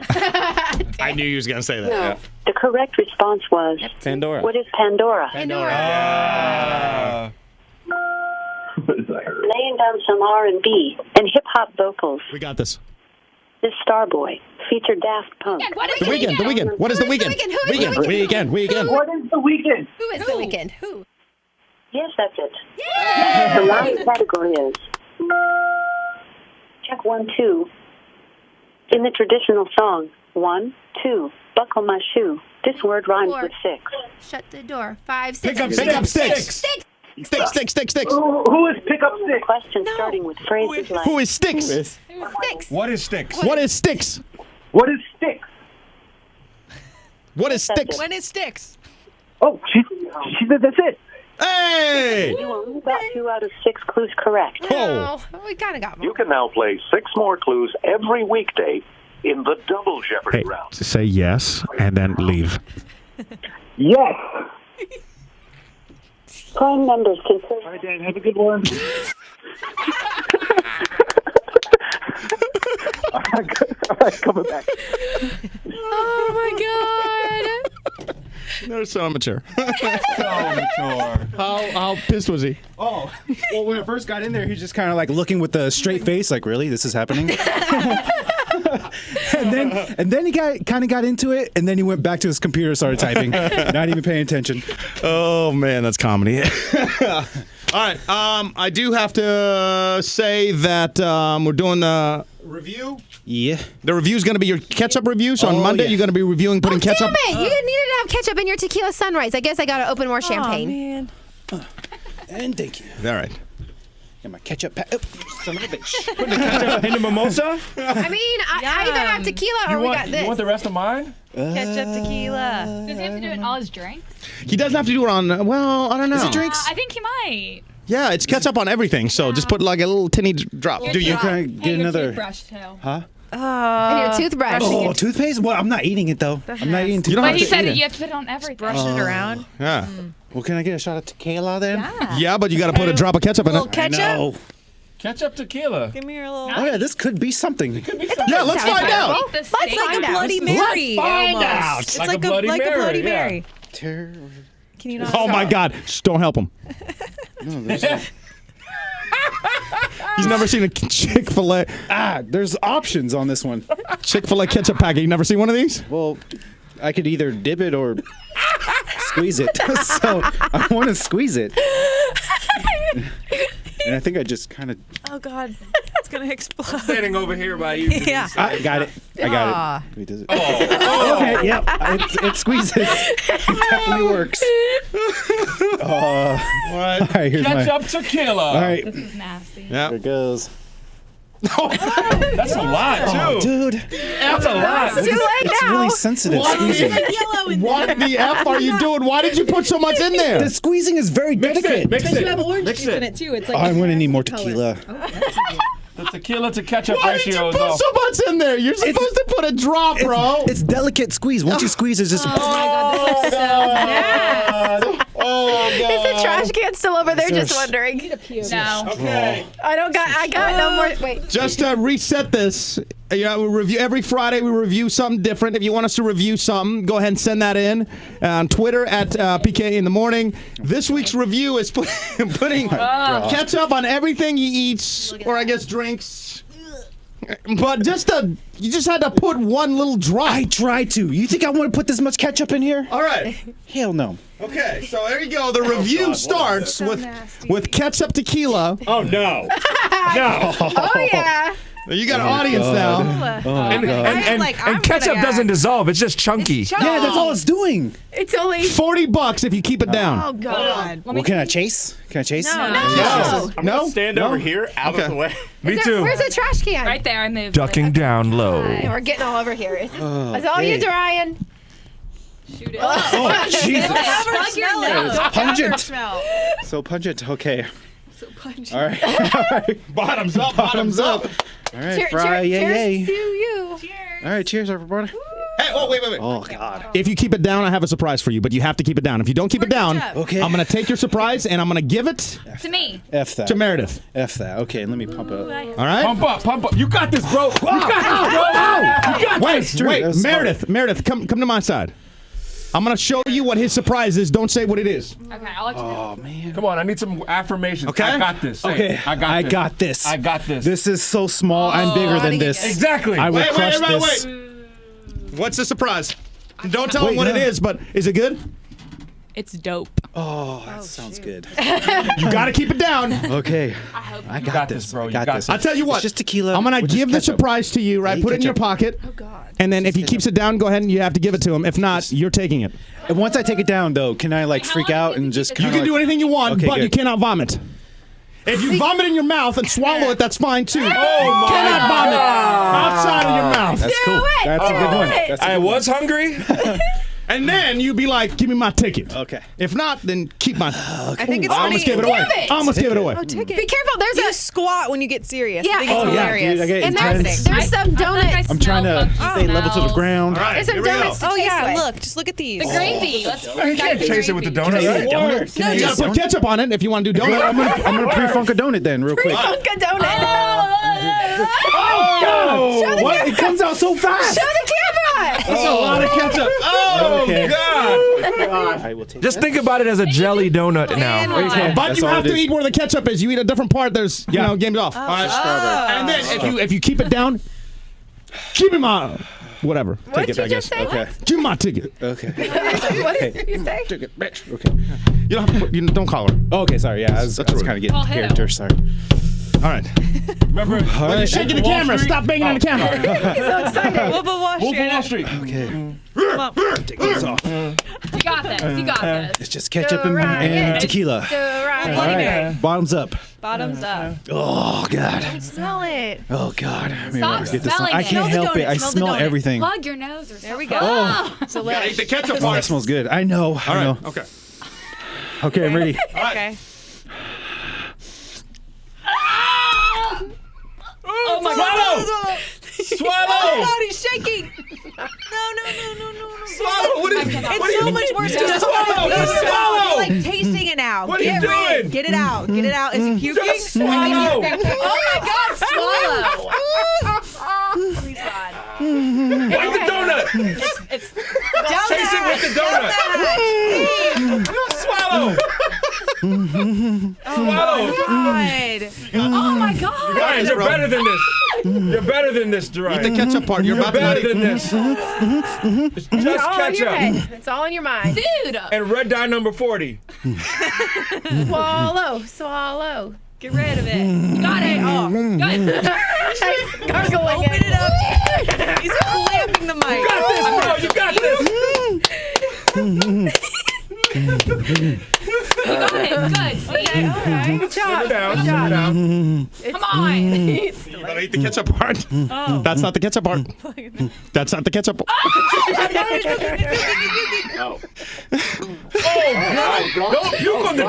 Speaker 2: I knew you was going to say that.
Speaker 10: No, the correct response was,
Speaker 8: Pandora.
Speaker 10: what is Pandora?
Speaker 1: Pandora.
Speaker 10: Laying down some R&B and hip-hop vocals,
Speaker 2: We got this.
Speaker 10: this Starboy featured Daft Punk.
Speaker 1: What is
Speaker 2: The Weekend. The Weekend. What is the Weekend?
Speaker 1: Who is the Weeknd?
Speaker 2: Weekend. Weekend.
Speaker 9: What is the weekend?
Speaker 1: Who is the Weeknd? Who?
Speaker 10: Yes, that's it.
Speaker 1: Yeah.
Speaker 10: The last category is check 1, 2. In the traditional song, 1, 2, buckle my shoe. This word rhymes
Speaker 1: 4.
Speaker 10: with 6.
Speaker 1: Shut the door. 5, 6.
Speaker 2: Pick up sticks.
Speaker 1: Sticks.
Speaker 2: Sticks.
Speaker 9: Who is pick up six?
Speaker 10: Question starting with phrases like,
Speaker 2: Who is sticks?
Speaker 1: Sticks.
Speaker 6: What is sticks?
Speaker 2: What is sticks?
Speaker 9: What is sticks?
Speaker 2: What is sticks?
Speaker 7: When it sticks.
Speaker 9: Oh, she said that's it.
Speaker 2: Hey!
Speaker 10: you only got 2 out of 6 clues correct.
Speaker 1: No, we kind of got more.
Speaker 11: You can now play 6 more clues every weekday in the Double Jeopardy
Speaker 2: Hey,
Speaker 11: round.
Speaker 2: say yes and then leave.
Speaker 9: Yes.
Speaker 10: Prime members can say...
Speaker 9: All right, Dan, have a good one. All right, coming back.
Speaker 1: Oh, my God.
Speaker 2: They're so immature.
Speaker 6: So mature.
Speaker 2: How pissed was he?
Speaker 4: Oh, well, when I first got in there, he just kind of like looking with a straight face, like, really, this is happening? and then he kind of got into it, and then he went back to his computer, started typing, not even paying attention.
Speaker 2: Oh, man, that's comedy. All right. I do have to say that we're doing the review.
Speaker 4: Yeah.
Speaker 2: The review is going to be your ketchup review. So on Monday,
Speaker 4: yeah.
Speaker 2: you're going to be reviewing putting ketchup.
Speaker 1: Damn it. You needed to have ketchup in your tequila sunrise. I guess I got to open more champagne.
Speaker 7: Oh, man.
Speaker 4: And thank you.
Speaker 2: All right.
Speaker 4: And my ketchup pack. Oh, son of a bitch.
Speaker 6: Putting the ketchup in the mimosa?
Speaker 1: I mean, I either have tequila or we got this.
Speaker 6: You want the rest of mine?
Speaker 7: Ketchup, tequila.
Speaker 3: Does he have to do it in all his drinks?
Speaker 2: He doesn't have to do it on, well, I don't know.
Speaker 4: Is it drinks?
Speaker 3: I think he might.
Speaker 2: Yeah, it's ketchup on everything. So just put like a little tinny drop.
Speaker 4: Dude, you can get
Speaker 3: Your
Speaker 4: another.
Speaker 3: toothbrush too.
Speaker 4: Huh?
Speaker 1: And your toothbrush.
Speaker 4: Oh, toothpaste? Well, I'm not eating it, though. I'm not eating toothpaste.
Speaker 2: You don't
Speaker 3: But
Speaker 2: have
Speaker 3: he
Speaker 2: to
Speaker 3: said
Speaker 2: eat it.
Speaker 3: you have to put it on everything.
Speaker 7: Brush it around.
Speaker 2: Yeah.
Speaker 4: Well, can I get a shot of tequila then?
Speaker 2: Yeah, but you got to put a drop of ketchup in
Speaker 7: Little
Speaker 2: it.
Speaker 7: ketchup?
Speaker 4: No.
Speaker 6: Ketchup tequila.
Speaker 7: Give me your little.
Speaker 4: Oh yeah, this could be something.
Speaker 2: Yeah, let's find out.
Speaker 7: It's like a Bloody Mary.
Speaker 2: Let's find
Speaker 7: almost.
Speaker 2: out.
Speaker 7: It's
Speaker 6: Like a Bloody Mary, yeah.
Speaker 7: Mary. Can you not?
Speaker 2: Oh my God! Shh, don't help him. He's never seen a Chick-fil-A.
Speaker 4: There's options on this one.
Speaker 2: Chick-fil-A ketchup packet. You never seen one of these?
Speaker 4: Well, I could either dip it or squeeze it. So I want to squeeze it. And I think I just kind of.
Speaker 7: Oh God, it's gonna explode.
Speaker 6: Standing over here by you.
Speaker 7: Yeah.
Speaker 4: I got it. I got it. Wait, does it? Oh. Okay. Yep. It squeezes. It definitely works.
Speaker 2: What?
Speaker 4: All right. Here's
Speaker 6: Ketchup tequila.
Speaker 4: All right.
Speaker 3: This is nasty.
Speaker 2: Yeah.
Speaker 4: Here it goes.
Speaker 6: That's a lot, too.
Speaker 4: Dude.
Speaker 6: That's a lot.
Speaker 1: It's too late
Speaker 4: It's
Speaker 1: now.
Speaker 4: really sensitive. Squeezing.
Speaker 2: What the F are you doing? Why did you put so much in there?
Speaker 4: The squeezing is very delicate.
Speaker 6: Mix it.
Speaker 7: You have orange
Speaker 6: Mix
Speaker 7: juice in
Speaker 6: it.
Speaker 7: it too. It's
Speaker 4: Oh,
Speaker 7: like.
Speaker 4: I'm gonna need more tequila.
Speaker 6: The tequila to ketchup
Speaker 2: Why did
Speaker 6: ratio
Speaker 2: you
Speaker 6: is
Speaker 2: put
Speaker 6: off.
Speaker 2: so much in there? You're supposed to put a drop, bro.
Speaker 4: It's delicate squeeze. Once you squeeze, it's just.
Speaker 7: Oh my God, this is so nasty.
Speaker 2: Oh, God.
Speaker 1: Is the trash can still over there?
Speaker 4: Is
Speaker 1: Just
Speaker 4: there
Speaker 1: wondering.
Speaker 3: No.
Speaker 6: Okay.
Speaker 1: I got no more. Wait.
Speaker 2: Just to reset this, we review every Friday. We review something different. If you want us to review something, go ahead and send that in on Twitter at PK in the morning. This week's review is putting ketchup on everything he eats, or I guess drinks. But you just had to put one little drop.
Speaker 4: I tried to. You think I want to put this much ketchup in here?
Speaker 2: All right.
Speaker 4: Hell no.
Speaker 2: Okay, so there you go. The review starts with ketchup tequila.
Speaker 6: Oh, no. No.
Speaker 1: Oh yeah.
Speaker 2: You got an audience now.
Speaker 6: And ketchup doesn't dissolve. It's just chunky.
Speaker 4: Yeah, that's all it's doing.
Speaker 1: It's only
Speaker 2: $40 if you keep it down.
Speaker 7: Oh God.
Speaker 4: Well, can I chase? Can I chase?
Speaker 1: No.
Speaker 8: I'm gonna stand over here, out of the way.
Speaker 6: Me too.
Speaker 1: Where's the trash can?
Speaker 3: Right there, I moved.
Speaker 6: Ducking down low.
Speaker 1: We're getting all over here. Is all you, Ryan?
Speaker 3: Shoot it.
Speaker 4: Oh, Jesus.
Speaker 3: Plug your nose.
Speaker 4: Pungent.
Speaker 7: Smell.
Speaker 4: So pungent. Okay.
Speaker 7: So pungent.
Speaker 4: All right.
Speaker 2: Bottoms up, bottoms up.
Speaker 4: All right, Fry, yay, yay.
Speaker 1: to you.
Speaker 4: All right, cheers, everybody.
Speaker 2: Hey, wait.
Speaker 4: Oh, God.
Speaker 2: If you keep it down, I have a surprise for you, but you have to keep it down. If you don't keep it down,
Speaker 4: Okay.
Speaker 2: I'm going to take your surprise and I'm going to give it
Speaker 3: To me.
Speaker 4: F that.
Speaker 2: to Meredith.
Speaker 4: F that. Okay, let me pump it up.
Speaker 2: All right?
Speaker 6: Pump up. You got this, bro. You got this, bro.
Speaker 2: Wait,
Speaker 4: That's
Speaker 2: Meredith, come to my side. I'm going to show you what his surprise is. Don't say what it is.
Speaker 3: Okay, I'll let you know.
Speaker 4: Oh, man.
Speaker 6: Come on, I need some affirmations.
Speaker 2: Okay.
Speaker 6: I got this. Say
Speaker 4: Okay,
Speaker 6: it.
Speaker 4: I got this.
Speaker 6: I got this.
Speaker 4: This is so small. I'm bigger than this.
Speaker 6: Exactly.
Speaker 4: I will crush this.
Speaker 2: What's the surprise? Don't tell
Speaker 4: Wait,
Speaker 2: him what it
Speaker 4: no.
Speaker 2: is, but is it good?
Speaker 3: It's dope.
Speaker 4: Oh, that sounds good.
Speaker 2: You got to keep it down.
Speaker 4: Okay.
Speaker 6: You
Speaker 4: I got
Speaker 6: got
Speaker 4: this,
Speaker 6: this, bro.
Speaker 4: I
Speaker 6: You
Speaker 4: got
Speaker 6: got
Speaker 4: this.
Speaker 6: this.
Speaker 2: I'll tell you what.
Speaker 4: It's just tequila.
Speaker 2: I'm going
Speaker 4: with
Speaker 2: to give the
Speaker 4: just ketchup.
Speaker 2: surprise to you, right?
Speaker 4: Hey,
Speaker 2: Put it in your
Speaker 4: ketchup.
Speaker 2: pocket.
Speaker 7: Oh God.
Speaker 2: And then if he keeps it down, go ahead and you have to give it to him. If not, you're taking it.
Speaker 4: And once I take it down, though, can I like freak out and just
Speaker 2: You
Speaker 4: kind of
Speaker 2: can do anything you want,
Speaker 4: Okay,
Speaker 2: but
Speaker 4: good.
Speaker 2: you cannot vomit. If you vomit in your mouth and swallow it, that's fine too.
Speaker 6: my
Speaker 2: Cannot vomit outside of your mouth.
Speaker 4: That's cool. That's a good one. That's a
Speaker 6: I
Speaker 4: good
Speaker 6: was hungry.
Speaker 2: And then you'd be like, give me my ticket.
Speaker 4: Okay.
Speaker 2: If not, then keep my.
Speaker 7: I think it's
Speaker 2: I almost gave it away.
Speaker 1: it.
Speaker 2: I almost gave it away.
Speaker 7: Oh, take it.
Speaker 1: Be careful. There's
Speaker 7: You
Speaker 1: a
Speaker 7: squat when you get serious.
Speaker 1: Yeah.
Speaker 7: I think it's
Speaker 1: Oh, yeah,
Speaker 7: hilarious.
Speaker 4: dude, I get
Speaker 1: and
Speaker 4: intense.
Speaker 1: there's some donuts.
Speaker 4: I'm trying to stay level to the ground.
Speaker 2: All right,
Speaker 1: There's some
Speaker 2: here we go.
Speaker 1: donuts.
Speaker 7: Oh yeah,
Speaker 1: Taste
Speaker 7: look, just look at these.
Speaker 3: The gravy. Let's
Speaker 6: You can't chase it with the
Speaker 4: Can I
Speaker 6: donut.
Speaker 4: eat a
Speaker 6: right?
Speaker 4: donut? Can I
Speaker 2: You
Speaker 4: eat a
Speaker 2: gotta put
Speaker 4: donut?
Speaker 2: ketchup on it if you want to do donut.
Speaker 4: I'm gonna pre-funk a donut then, real quick.
Speaker 1: Funka donut.
Speaker 6: Oh,
Speaker 4: What? It comes out so fast.
Speaker 1: Show the camera.
Speaker 2: That's a lot of ketchup.
Speaker 6: Oh,
Speaker 4: Okay.
Speaker 6: God.
Speaker 4: I will take
Speaker 6: Just think about it as a jelly donut now.
Speaker 4: Okay,
Speaker 2: But
Speaker 4: that's
Speaker 2: you
Speaker 4: all
Speaker 2: have
Speaker 4: it
Speaker 2: to
Speaker 4: is.
Speaker 2: eat where the ketchup is. You eat a different part. There's, you know, game's off. All right. And then if you keep it down, give me my whatever.
Speaker 1: What
Speaker 2: Take
Speaker 1: did
Speaker 2: it, I
Speaker 1: you
Speaker 2: guess.
Speaker 1: just say?
Speaker 4: Okay.
Speaker 2: Give me my ticket.
Speaker 4: Okay.
Speaker 1: What did you say?
Speaker 4: Okay.
Speaker 2: You don't have to put, you don't call her.
Speaker 4: Oh, okay, sorry. Yeah, I was
Speaker 2: That's rude.
Speaker 4: kind of getting
Speaker 3: Call him.
Speaker 4: character. Sorry.
Speaker 2: All right.
Speaker 6: Remember?
Speaker 4: All
Speaker 2: You're
Speaker 4: right.
Speaker 2: shaking the camera. Stop banging on the camera.
Speaker 1: He's so excited.
Speaker 7: Wolf of Wall
Speaker 6: Wolf of
Speaker 7: Street.
Speaker 6: Wall Street.
Speaker 4: Okay.
Speaker 3: You got this. You got this.
Speaker 4: It's just ketchup and tequila.
Speaker 1: Right.
Speaker 7: Bloody Mary.
Speaker 4: Bottoms up.
Speaker 7: Bottoms up.
Speaker 4: Oh God.
Speaker 1: Smell it.
Speaker 4: Oh God. I mean,
Speaker 3: Stop
Speaker 4: get this
Speaker 3: smelling
Speaker 4: I
Speaker 3: it.
Speaker 4: can't
Speaker 7: Smell the
Speaker 4: help it.
Speaker 7: donut.
Speaker 4: I
Speaker 7: Smell the
Speaker 4: smell
Speaker 7: donut.
Speaker 4: everything.
Speaker 3: Plug your nose or something.
Speaker 7: There we go.
Speaker 4: Oh.
Speaker 1: So
Speaker 2: Gotta eat the ketchup
Speaker 4: Oh,
Speaker 2: part.
Speaker 4: that smells good. I know.
Speaker 2: All
Speaker 4: I
Speaker 2: right.
Speaker 4: know.
Speaker 2: Okay.
Speaker 4: Okay, I'm ready.
Speaker 7: Okay.
Speaker 6: Oh my God. Swallow.
Speaker 7: God, he's shaking. No.
Speaker 6: Swallow. What is
Speaker 7: It's so much worse to
Speaker 6: swallow. Just swallow.
Speaker 7: You're like tasting it now.
Speaker 6: What are you
Speaker 7: Get rid.
Speaker 6: doing?
Speaker 7: Get it out. Get it out. Is he puking?
Speaker 6: Just swallow.
Speaker 3: my God.
Speaker 6: Ryan, you're better than this. You're better than this, Ryan.
Speaker 2: Eat the ketchup part. You're about
Speaker 6: better
Speaker 2: to
Speaker 6: than this. It's just
Speaker 1: It's all in your head.
Speaker 6: ketchup.
Speaker 1: It's all in your mind.
Speaker 3: Dude.
Speaker 6: And red dye number 40.
Speaker 1: Swallow.
Speaker 3: Get rid of it. You got it. Oh, good.
Speaker 1: Gargling
Speaker 7: Open it up. He's clamping the mic.
Speaker 6: You got this, bro. You got this.
Speaker 3: You got it. Good. See?
Speaker 1: Okay. Good job.
Speaker 6: Simmer down.
Speaker 1: Good
Speaker 6: Simmer
Speaker 1: job.
Speaker 6: down.
Speaker 3: Come on.
Speaker 2: You gotta eat the ketchup part. That's not the ketchup part. That's not the ketchup part.
Speaker 6: Oh, God. Don't puke on the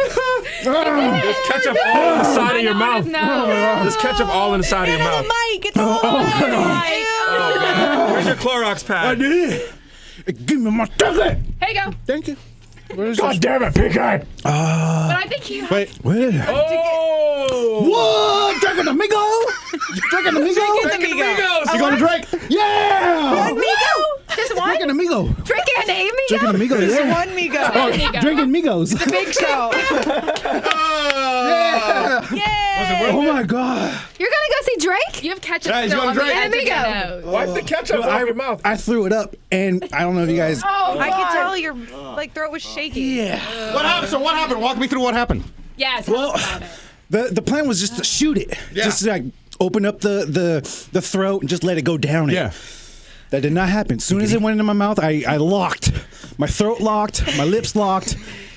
Speaker 6: There's ketchup all in the side of your mouth. There's ketchup all in the side of your mouth.
Speaker 7: Mike, it's all over the mic.
Speaker 6: Oh, God. Where's your Clorox pad?
Speaker 2: I did it. Give me my chocolate.
Speaker 3: Here you go.
Speaker 2: Thank you. God damn it, PK.
Speaker 3: But I think you have
Speaker 2: Wait.
Speaker 6: Oh!
Speaker 2: What? Drinking the Migo? Drinking the Migo?
Speaker 3: Drinking the
Speaker 6: Migos.
Speaker 2: You gonna drink? Yeah!
Speaker 7: One Migo.
Speaker 1: Just one?
Speaker 2: Drinking the Migo.
Speaker 1: Drinking an Amigo?
Speaker 2: Drinking the Migo,
Speaker 7: Just
Speaker 2: yeah.
Speaker 7: one Migo.
Speaker 2: Oh, drinking Migos.
Speaker 7: The big show.
Speaker 2: Yeah. Oh my God.
Speaker 1: You're gonna go see Drake?
Speaker 3: You have ketchup
Speaker 2: Guys,
Speaker 3: still
Speaker 2: you
Speaker 3: on
Speaker 2: wanna
Speaker 3: the
Speaker 2: drink?
Speaker 3: edge of your
Speaker 1: Amigo.
Speaker 3: nose.
Speaker 6: Wipe the ketchup off your mouth.
Speaker 4: I threw it up, and I don't know if you guys.
Speaker 1: Oh,
Speaker 7: I could tell your throat was shaking.
Speaker 4: Yeah.
Speaker 2: What happened? So what happened? Walk me through what happened.
Speaker 3: Yes.
Speaker 4: Well, the plan was just to shoot it.
Speaker 2: Yeah.
Speaker 4: Just to, like open up the throat and just let it go down it.
Speaker 2: Yeah.
Speaker 4: That did not happen. As soon as it went into my mouth, I locked. My throat locked. My lips locked.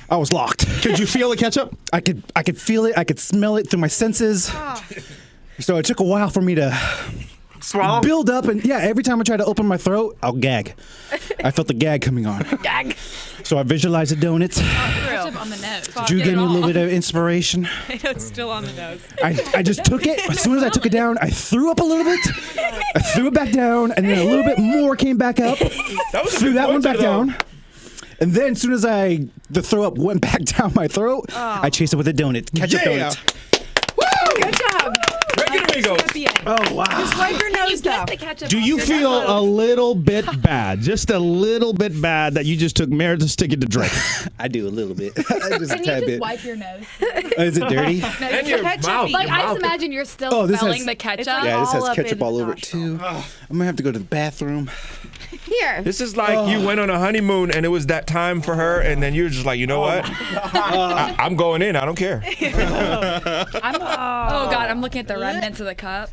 Speaker 4: I was locked.
Speaker 2: Could you feel the ketchup?
Speaker 4: I could feel it. I could smell it through my senses. So it took a while for me to
Speaker 6: Swallow?
Speaker 4: build up, and yeah, every time I try to open my throat, I'll gag. I felt the gag coming on.
Speaker 1: Gag.
Speaker 4: So I visualized the donuts.
Speaker 3: Ketchup on the nose.
Speaker 4: Drew gave me a little bit of inspiration.
Speaker 7: I know it's still on the nose.
Speaker 4: I just took it. As soon as I took it down, I threw up a little bit. I threw it back down, and then a little bit more came back up. Threw that one back down. And then as soon as the throw up went back down my throat, I chased it with a donut. Ketchup donut.
Speaker 1: Woo! Good job.
Speaker 4: Oh, wow.
Speaker 7: Just wipe your nose down.
Speaker 2: Do you feel a little bit bad, just a little bit bad that you just took Mare to stick it to Drake?
Speaker 4: I do a little bit. Just a
Speaker 3: Can you
Speaker 4: tad
Speaker 3: just
Speaker 4: bit.
Speaker 3: wipe your nose?
Speaker 4: Is it dirty?
Speaker 6: And your mouth.
Speaker 3: Like,
Speaker 6: your
Speaker 3: I
Speaker 6: mouth.
Speaker 3: just imagine you're still
Speaker 4: Oh, this
Speaker 3: smelling
Speaker 4: has-
Speaker 3: the ketchup.
Speaker 4: Yeah, this
Speaker 7: all
Speaker 4: has
Speaker 7: up
Speaker 4: ketchup
Speaker 7: in
Speaker 4: all
Speaker 7: the
Speaker 4: over it, too. I'm going to have to go to the bathroom.
Speaker 1: Here.
Speaker 6: This is like you went on a honeymoon and it was that time for her, and then you're just like, you know what? I'm going in. I don't care.
Speaker 3: Oh, God, I'm looking at the remnants of the cup.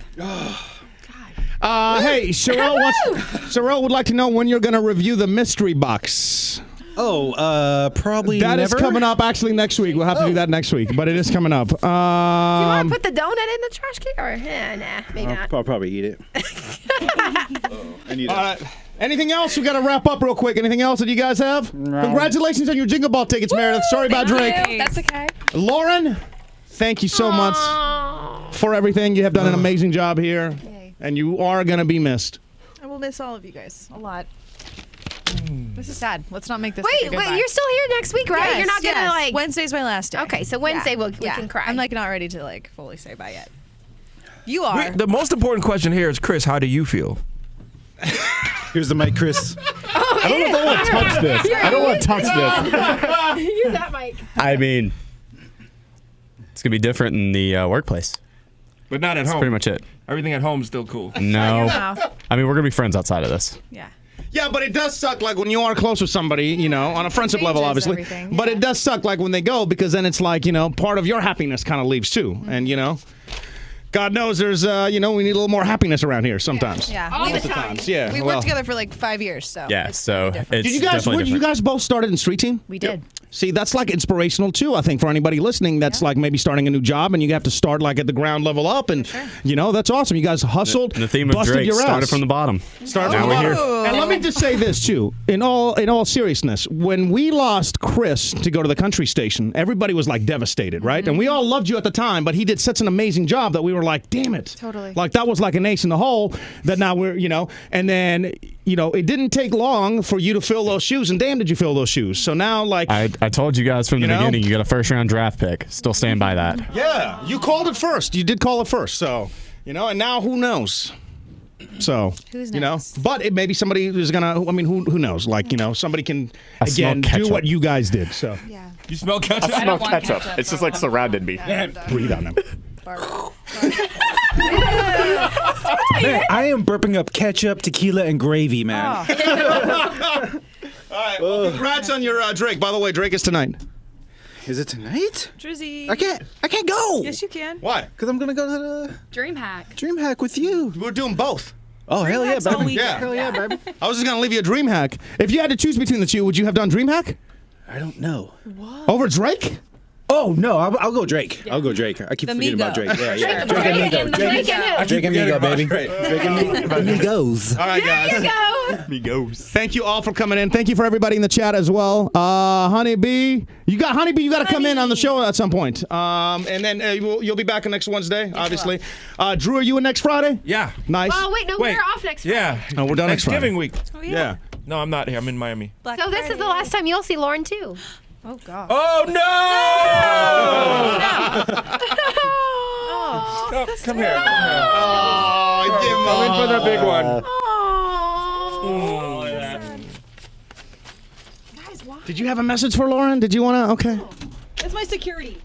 Speaker 2: Hey, Sherelle would like to know when you're going to review the mystery box.
Speaker 4: Oh, probably
Speaker 2: That is
Speaker 4: never.
Speaker 2: coming up actually next week. We'll have to do that next week, but it is coming up.
Speaker 1: Do you want to put the donut in the trash can? Or, nah, maybe not.
Speaker 4: I'll probably eat it. I need it.
Speaker 2: Anything else? We got to wrap up real quick. Anything else that you guys have? Congratulations on your Jingle Ball tickets, Meredith. Sorry about Drake.
Speaker 3: That's okay.
Speaker 2: Lauren, thank you so much for everything. You have done an amazing job here, and you are going to be missed.
Speaker 7: I will miss all of you guys a lot. This is sad. Let's not make this.
Speaker 1: Wait, you're still here next week, right?
Speaker 7: Yes,
Speaker 1: You're not gonna like.
Speaker 7: Wednesday's my last day.
Speaker 1: Okay, so Wednesday we can cry.
Speaker 7: I'm like not ready to like fully say bye yet. You are.
Speaker 6: The most important question here is, Chris, how do you feel?
Speaker 4: Here's the mic, Chris.
Speaker 2: I don't know if I want to touch this. I don't want to touch this.
Speaker 1: Use that mic.
Speaker 8: I mean, it's going to be different in the workplace.
Speaker 6: But not at
Speaker 8: That's
Speaker 6: home.
Speaker 8: pretty much it.
Speaker 6: Everything at home is still cool.
Speaker 8: No. I mean, we're going to be friends outside of this.
Speaker 7: Yeah.
Speaker 2: Yeah, but it does suck like when you are close with somebody, you know, on a friendship level,
Speaker 7: changes
Speaker 2: obviously.
Speaker 7: everything,
Speaker 2: But it does suck like when they go because then it's like, you know, part of your happiness kind of leaves too. And, you know, God knows there's, you know, we need a little more happiness around here sometimes.
Speaker 7: Yeah.
Speaker 1: All the
Speaker 7: We've-
Speaker 1: time.
Speaker 2: Yeah.
Speaker 7: We've
Speaker 2: well.
Speaker 7: worked together for like 5 years, so.
Speaker 8: Yeah,
Speaker 7: it's
Speaker 8: so
Speaker 7: different.
Speaker 8: it's
Speaker 2: Did you guys,
Speaker 8: definitely
Speaker 2: you
Speaker 8: different.
Speaker 2: guys both started in Street Team?
Speaker 7: We did.
Speaker 2: See, that's like inspirational too, I think, for anybody listening that's like maybe starting a new job and you have to start like at the ground level up. And, you know, that's awesome. You guys hustled,
Speaker 8: And the theme of
Speaker 2: busted
Speaker 8: Drake
Speaker 2: your
Speaker 8: started
Speaker 2: ass.
Speaker 8: from the bottom.
Speaker 2: Started
Speaker 8: Now
Speaker 2: from the
Speaker 8: we're here.
Speaker 2: bottom. And let me just say this too, in all seriousness, when we lost Chris to go to the country station, everybody was like devastated, right? And we all loved you at the time, but he did such an amazing job that we were like, damn it.
Speaker 7: Totally.
Speaker 2: Like that was like an ace in the hole that now we're, you know, and then, you know, it didn't take long for you to fill those shoes, and damn did you fill those shoes. So now like
Speaker 8: I I told you guys from the
Speaker 2: You know?
Speaker 8: beginning, you got a first-round draft pick. Still stand by that.
Speaker 2: Yeah, you called it first. You did call it first. So, and now who knows? So,
Speaker 7: Who's
Speaker 2: but it may be somebody who's gonna. I mean, who knows? Like, somebody can again do what you guys did. So,
Speaker 7: Yeah.
Speaker 6: You smell ketchup?
Speaker 8: I smell ketchup. It's just like surrounded me.
Speaker 2: breathe on them.
Speaker 4: Man, I am burping up ketchup, tequila, and gravy, man.
Speaker 2: All right. Well, congrats on your drink. By the way, Drake is tonight.
Speaker 4: Is it tonight?
Speaker 7: Drizzy.
Speaker 4: I can't go.
Speaker 7: Yes, you can.
Speaker 2: Why?
Speaker 4: Because I'm gonna go to the
Speaker 3: DreamHack
Speaker 4: with you.
Speaker 2: We're doing both.
Speaker 4: Oh, hell yeah,
Speaker 7: Hack's all
Speaker 4: baby.
Speaker 7: weekend.
Speaker 2: Yeah.
Speaker 4: Hell yeah, baby.
Speaker 2: I was just gonna leave you a dream hack. If you had to choose between the two, would you have done dream hack
Speaker 4: I don't know.
Speaker 2: over Drake?
Speaker 4: Oh, no, I'll go Drake. I'll go Drake. I keep
Speaker 7: The
Speaker 4: forgetting about
Speaker 7: Migo.
Speaker 4: Drake. Yeah.
Speaker 1: Drake and
Speaker 4: Drake and Migo, baby. Drake and Migos.
Speaker 2: All right, guys. Thank you all for coming in. Thank you for everybody in the chat as well. Honeybee, you got to come in on the show at some point. And then you'll be back on next Wednesday, obviously. Drew, are you in next Friday?
Speaker 6: Yeah.
Speaker 2: Nice.
Speaker 1: Oh, wait, no, we're off next Friday.
Speaker 6: Yeah.
Speaker 2: No, we're done next Friday.
Speaker 6: Thanksgiving week.
Speaker 7: Oh,
Speaker 2: Yeah.
Speaker 6: No, I'm not here. I'm in Miami.
Speaker 1: So this is the last time you'll see Lauren, too.
Speaker 7: Oh, God.
Speaker 6: Oh, no!
Speaker 7: Oh,
Speaker 6: Oh, come here.
Speaker 2: Oh,
Speaker 6: Come in for the big one.
Speaker 7: guys, why?
Speaker 2: Did you have a message for Lauren? Did you want to? Okay.
Speaker 7: That's my security.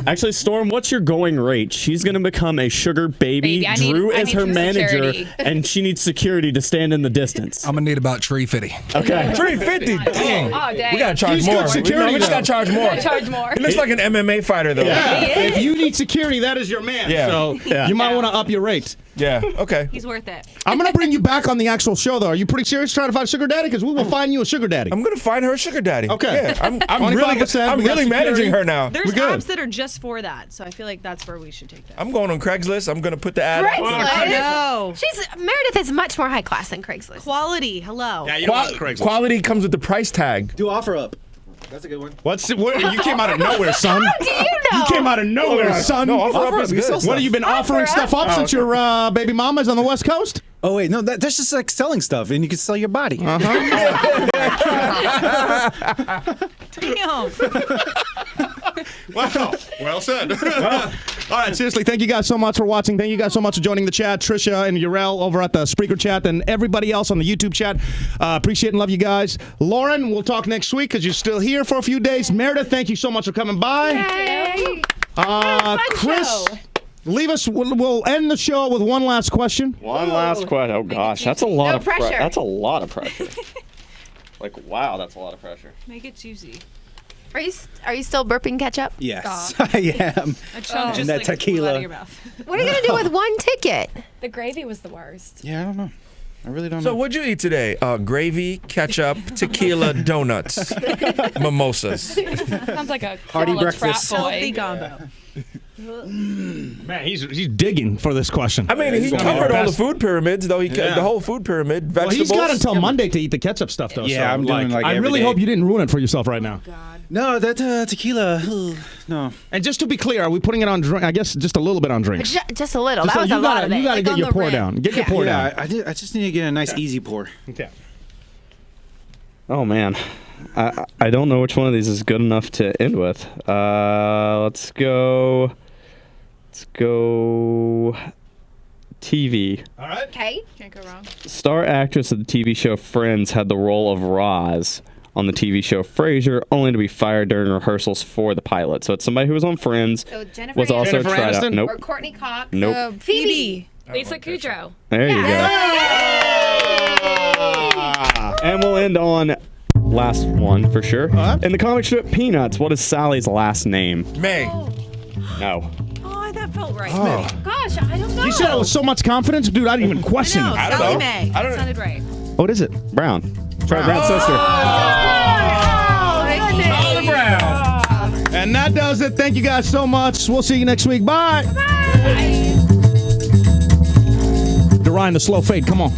Speaker 8: Actually, Storm, what's your going rate? She's going to become a sugar baby.
Speaker 3: I
Speaker 8: Drew
Speaker 3: need
Speaker 8: is her
Speaker 3: some
Speaker 8: manager,
Speaker 3: security.
Speaker 8: and she needs security to stand in the distance.
Speaker 12: I'm gonna need about $350.
Speaker 8: Okay.
Speaker 6: $350. Dang.
Speaker 3: Oh, dang.
Speaker 6: We gotta charge
Speaker 2: He's
Speaker 6: more.
Speaker 2: good security,
Speaker 6: We just
Speaker 2: though.
Speaker 6: gotta charge more.
Speaker 3: Charge more.
Speaker 6: He looks like an MMA fighter, though.
Speaker 2: If you need security, that is your man.
Speaker 6: Yeah.
Speaker 2: So you might want to up your rate.
Speaker 6: Yeah. Okay.
Speaker 7: He's worth it.
Speaker 2: I'm going to bring you back on the actual show, though. Are you pretty serious trying to find a sugar daddy? Because we will find you a sugar daddy.
Speaker 6: I'm gonna find her a sugar daddy.
Speaker 2: Okay.
Speaker 6: Yeah. I'm
Speaker 2: 25%, we got
Speaker 6: really managing
Speaker 2: security.
Speaker 6: her now.
Speaker 7: There's
Speaker 2: good.
Speaker 7: apps that are just for that, so I feel like that's where we should take that.
Speaker 6: I'm going on Craigslist. I'm gonna put the ad.
Speaker 1: Craigslist?
Speaker 7: No.
Speaker 1: Meredith is much more high class than Craigslist.
Speaker 7: Quality. Hello.
Speaker 2: Yeah, you don't want Craigslist.
Speaker 6: Quality comes with the price tag.
Speaker 4: Do offer up. That's a good one.
Speaker 2: You came out of nowhere, son.
Speaker 1: How do you know?
Speaker 2: You came out of nowhere, son.
Speaker 6: No, offer up is good.
Speaker 2: What have you been offering stuff up since your baby mama's on the West Coast?
Speaker 4: Oh, wait, no, that's just like selling stuff, and you can sell your body.
Speaker 7: Damn.
Speaker 2: Wow. Well said. All right, seriously, thank you guys so much for watching. Thank you guys so much for joining the chat. Trisha and Urel over at the Spreaker chat and everybody else on the YouTube chat. Appreciate and love you guys. Lauren, we'll talk next week because you're still here for a few days. Meredith, thank you so much for coming by.
Speaker 1: Hey.
Speaker 2: Chris, leave us. We'll end the show with one last question.
Speaker 8: One last question. Oh, gosh. That's a lot of
Speaker 1: pressure.
Speaker 8: That's a lot of pressure. Like, wow, that's a lot of pressure.
Speaker 7: Make it juicy.
Speaker 1: Are you still burping ketchup?
Speaker 4: Yes, I am.
Speaker 7: A chunk just
Speaker 4: that
Speaker 7: like flew
Speaker 4: tequila.
Speaker 7: out of your mouth.
Speaker 1: What are you going to do with one ticket?
Speaker 3: The gravy was the worst.
Speaker 4: Yeah, I don't know. I really don't
Speaker 6: So
Speaker 4: know.
Speaker 6: what'd you eat today? Gravy, ketchup, tequila, donuts, mimosas.
Speaker 3: Sounds like a
Speaker 4: Hearty
Speaker 3: college
Speaker 4: breakfast.
Speaker 3: frat boy.
Speaker 7: Healthy combo.
Speaker 2: Man, he's digging for this question.
Speaker 6: I mean, he covered all the food pyramids, though. The whole food pyramid,
Speaker 2: Well,
Speaker 6: vegetables.
Speaker 2: he's got until Monday to eat the ketchup stuff, though.
Speaker 4: Yeah,
Speaker 2: so,
Speaker 4: I'm doing like
Speaker 2: I
Speaker 4: every
Speaker 2: really
Speaker 4: day.
Speaker 2: hope you didn't ruin it for yourself right now.
Speaker 4: No, that tequila. No.
Speaker 2: And just to be clear, are we putting it on drink? I guess just a little bit on drinks.
Speaker 1: Just a little.
Speaker 2: Just
Speaker 1: That was
Speaker 2: you
Speaker 1: a lot
Speaker 2: gotta,
Speaker 1: of it.
Speaker 2: You got to
Speaker 7: Like
Speaker 2: get
Speaker 7: on
Speaker 2: your
Speaker 7: the
Speaker 2: pour
Speaker 7: rim.
Speaker 2: down. Get your pour down.
Speaker 4: I just need to get a nice easy pour.
Speaker 2: Okay.
Speaker 8: Oh, man. I don't know which one of these is good enough to end with. Let's go TV.
Speaker 2: All right.
Speaker 1: Okay.
Speaker 7: Can't go wrong.
Speaker 8: Star actress of the TV show Friends had the role of Roz on the TV show Frasier, only to be fired during rehearsals for the pilot. So it's somebody who was on Friends,
Speaker 1: So Jennifer
Speaker 8: was also
Speaker 2: Jennifer
Speaker 8: tried out.
Speaker 2: Aniston?
Speaker 8: Nope.
Speaker 1: Or Courtney Cox.
Speaker 8: Nope.
Speaker 1: Phoebe.
Speaker 3: Lisa Kudrow.
Speaker 8: There you go. And we'll end on last one for sure. In the comic strip Peanuts, what is Sally's last name?
Speaker 6: May.
Speaker 8: No.
Speaker 7: Oh, that felt right.
Speaker 1: Gosh, I don't know.
Speaker 2: You said it with so much confidence, dude. I didn't even question
Speaker 7: No,
Speaker 2: it.
Speaker 6: I don't
Speaker 7: Sally
Speaker 6: know.
Speaker 7: Mae.
Speaker 6: I don't-
Speaker 7: That sounded right.
Speaker 2: What is it?
Speaker 8: Brown. Brown's sister.
Speaker 6: Charlie Brown.
Speaker 2: And that does it. Thank you guys so much. We'll see you next week. Bye. Ryan, the slow fade. Come on.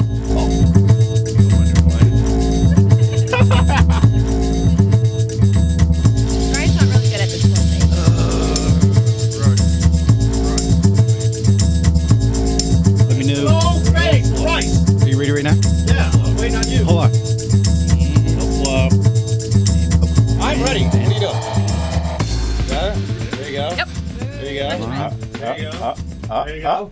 Speaker 1: Ryan's not really good at this slow thing.
Speaker 4: Let me know.
Speaker 2: Slow fade. Right.
Speaker 4: Are you ready right now?
Speaker 2: Yeah. I'm waiting on you.
Speaker 4: Hold on.
Speaker 3: judgment.
Speaker 6: There you go.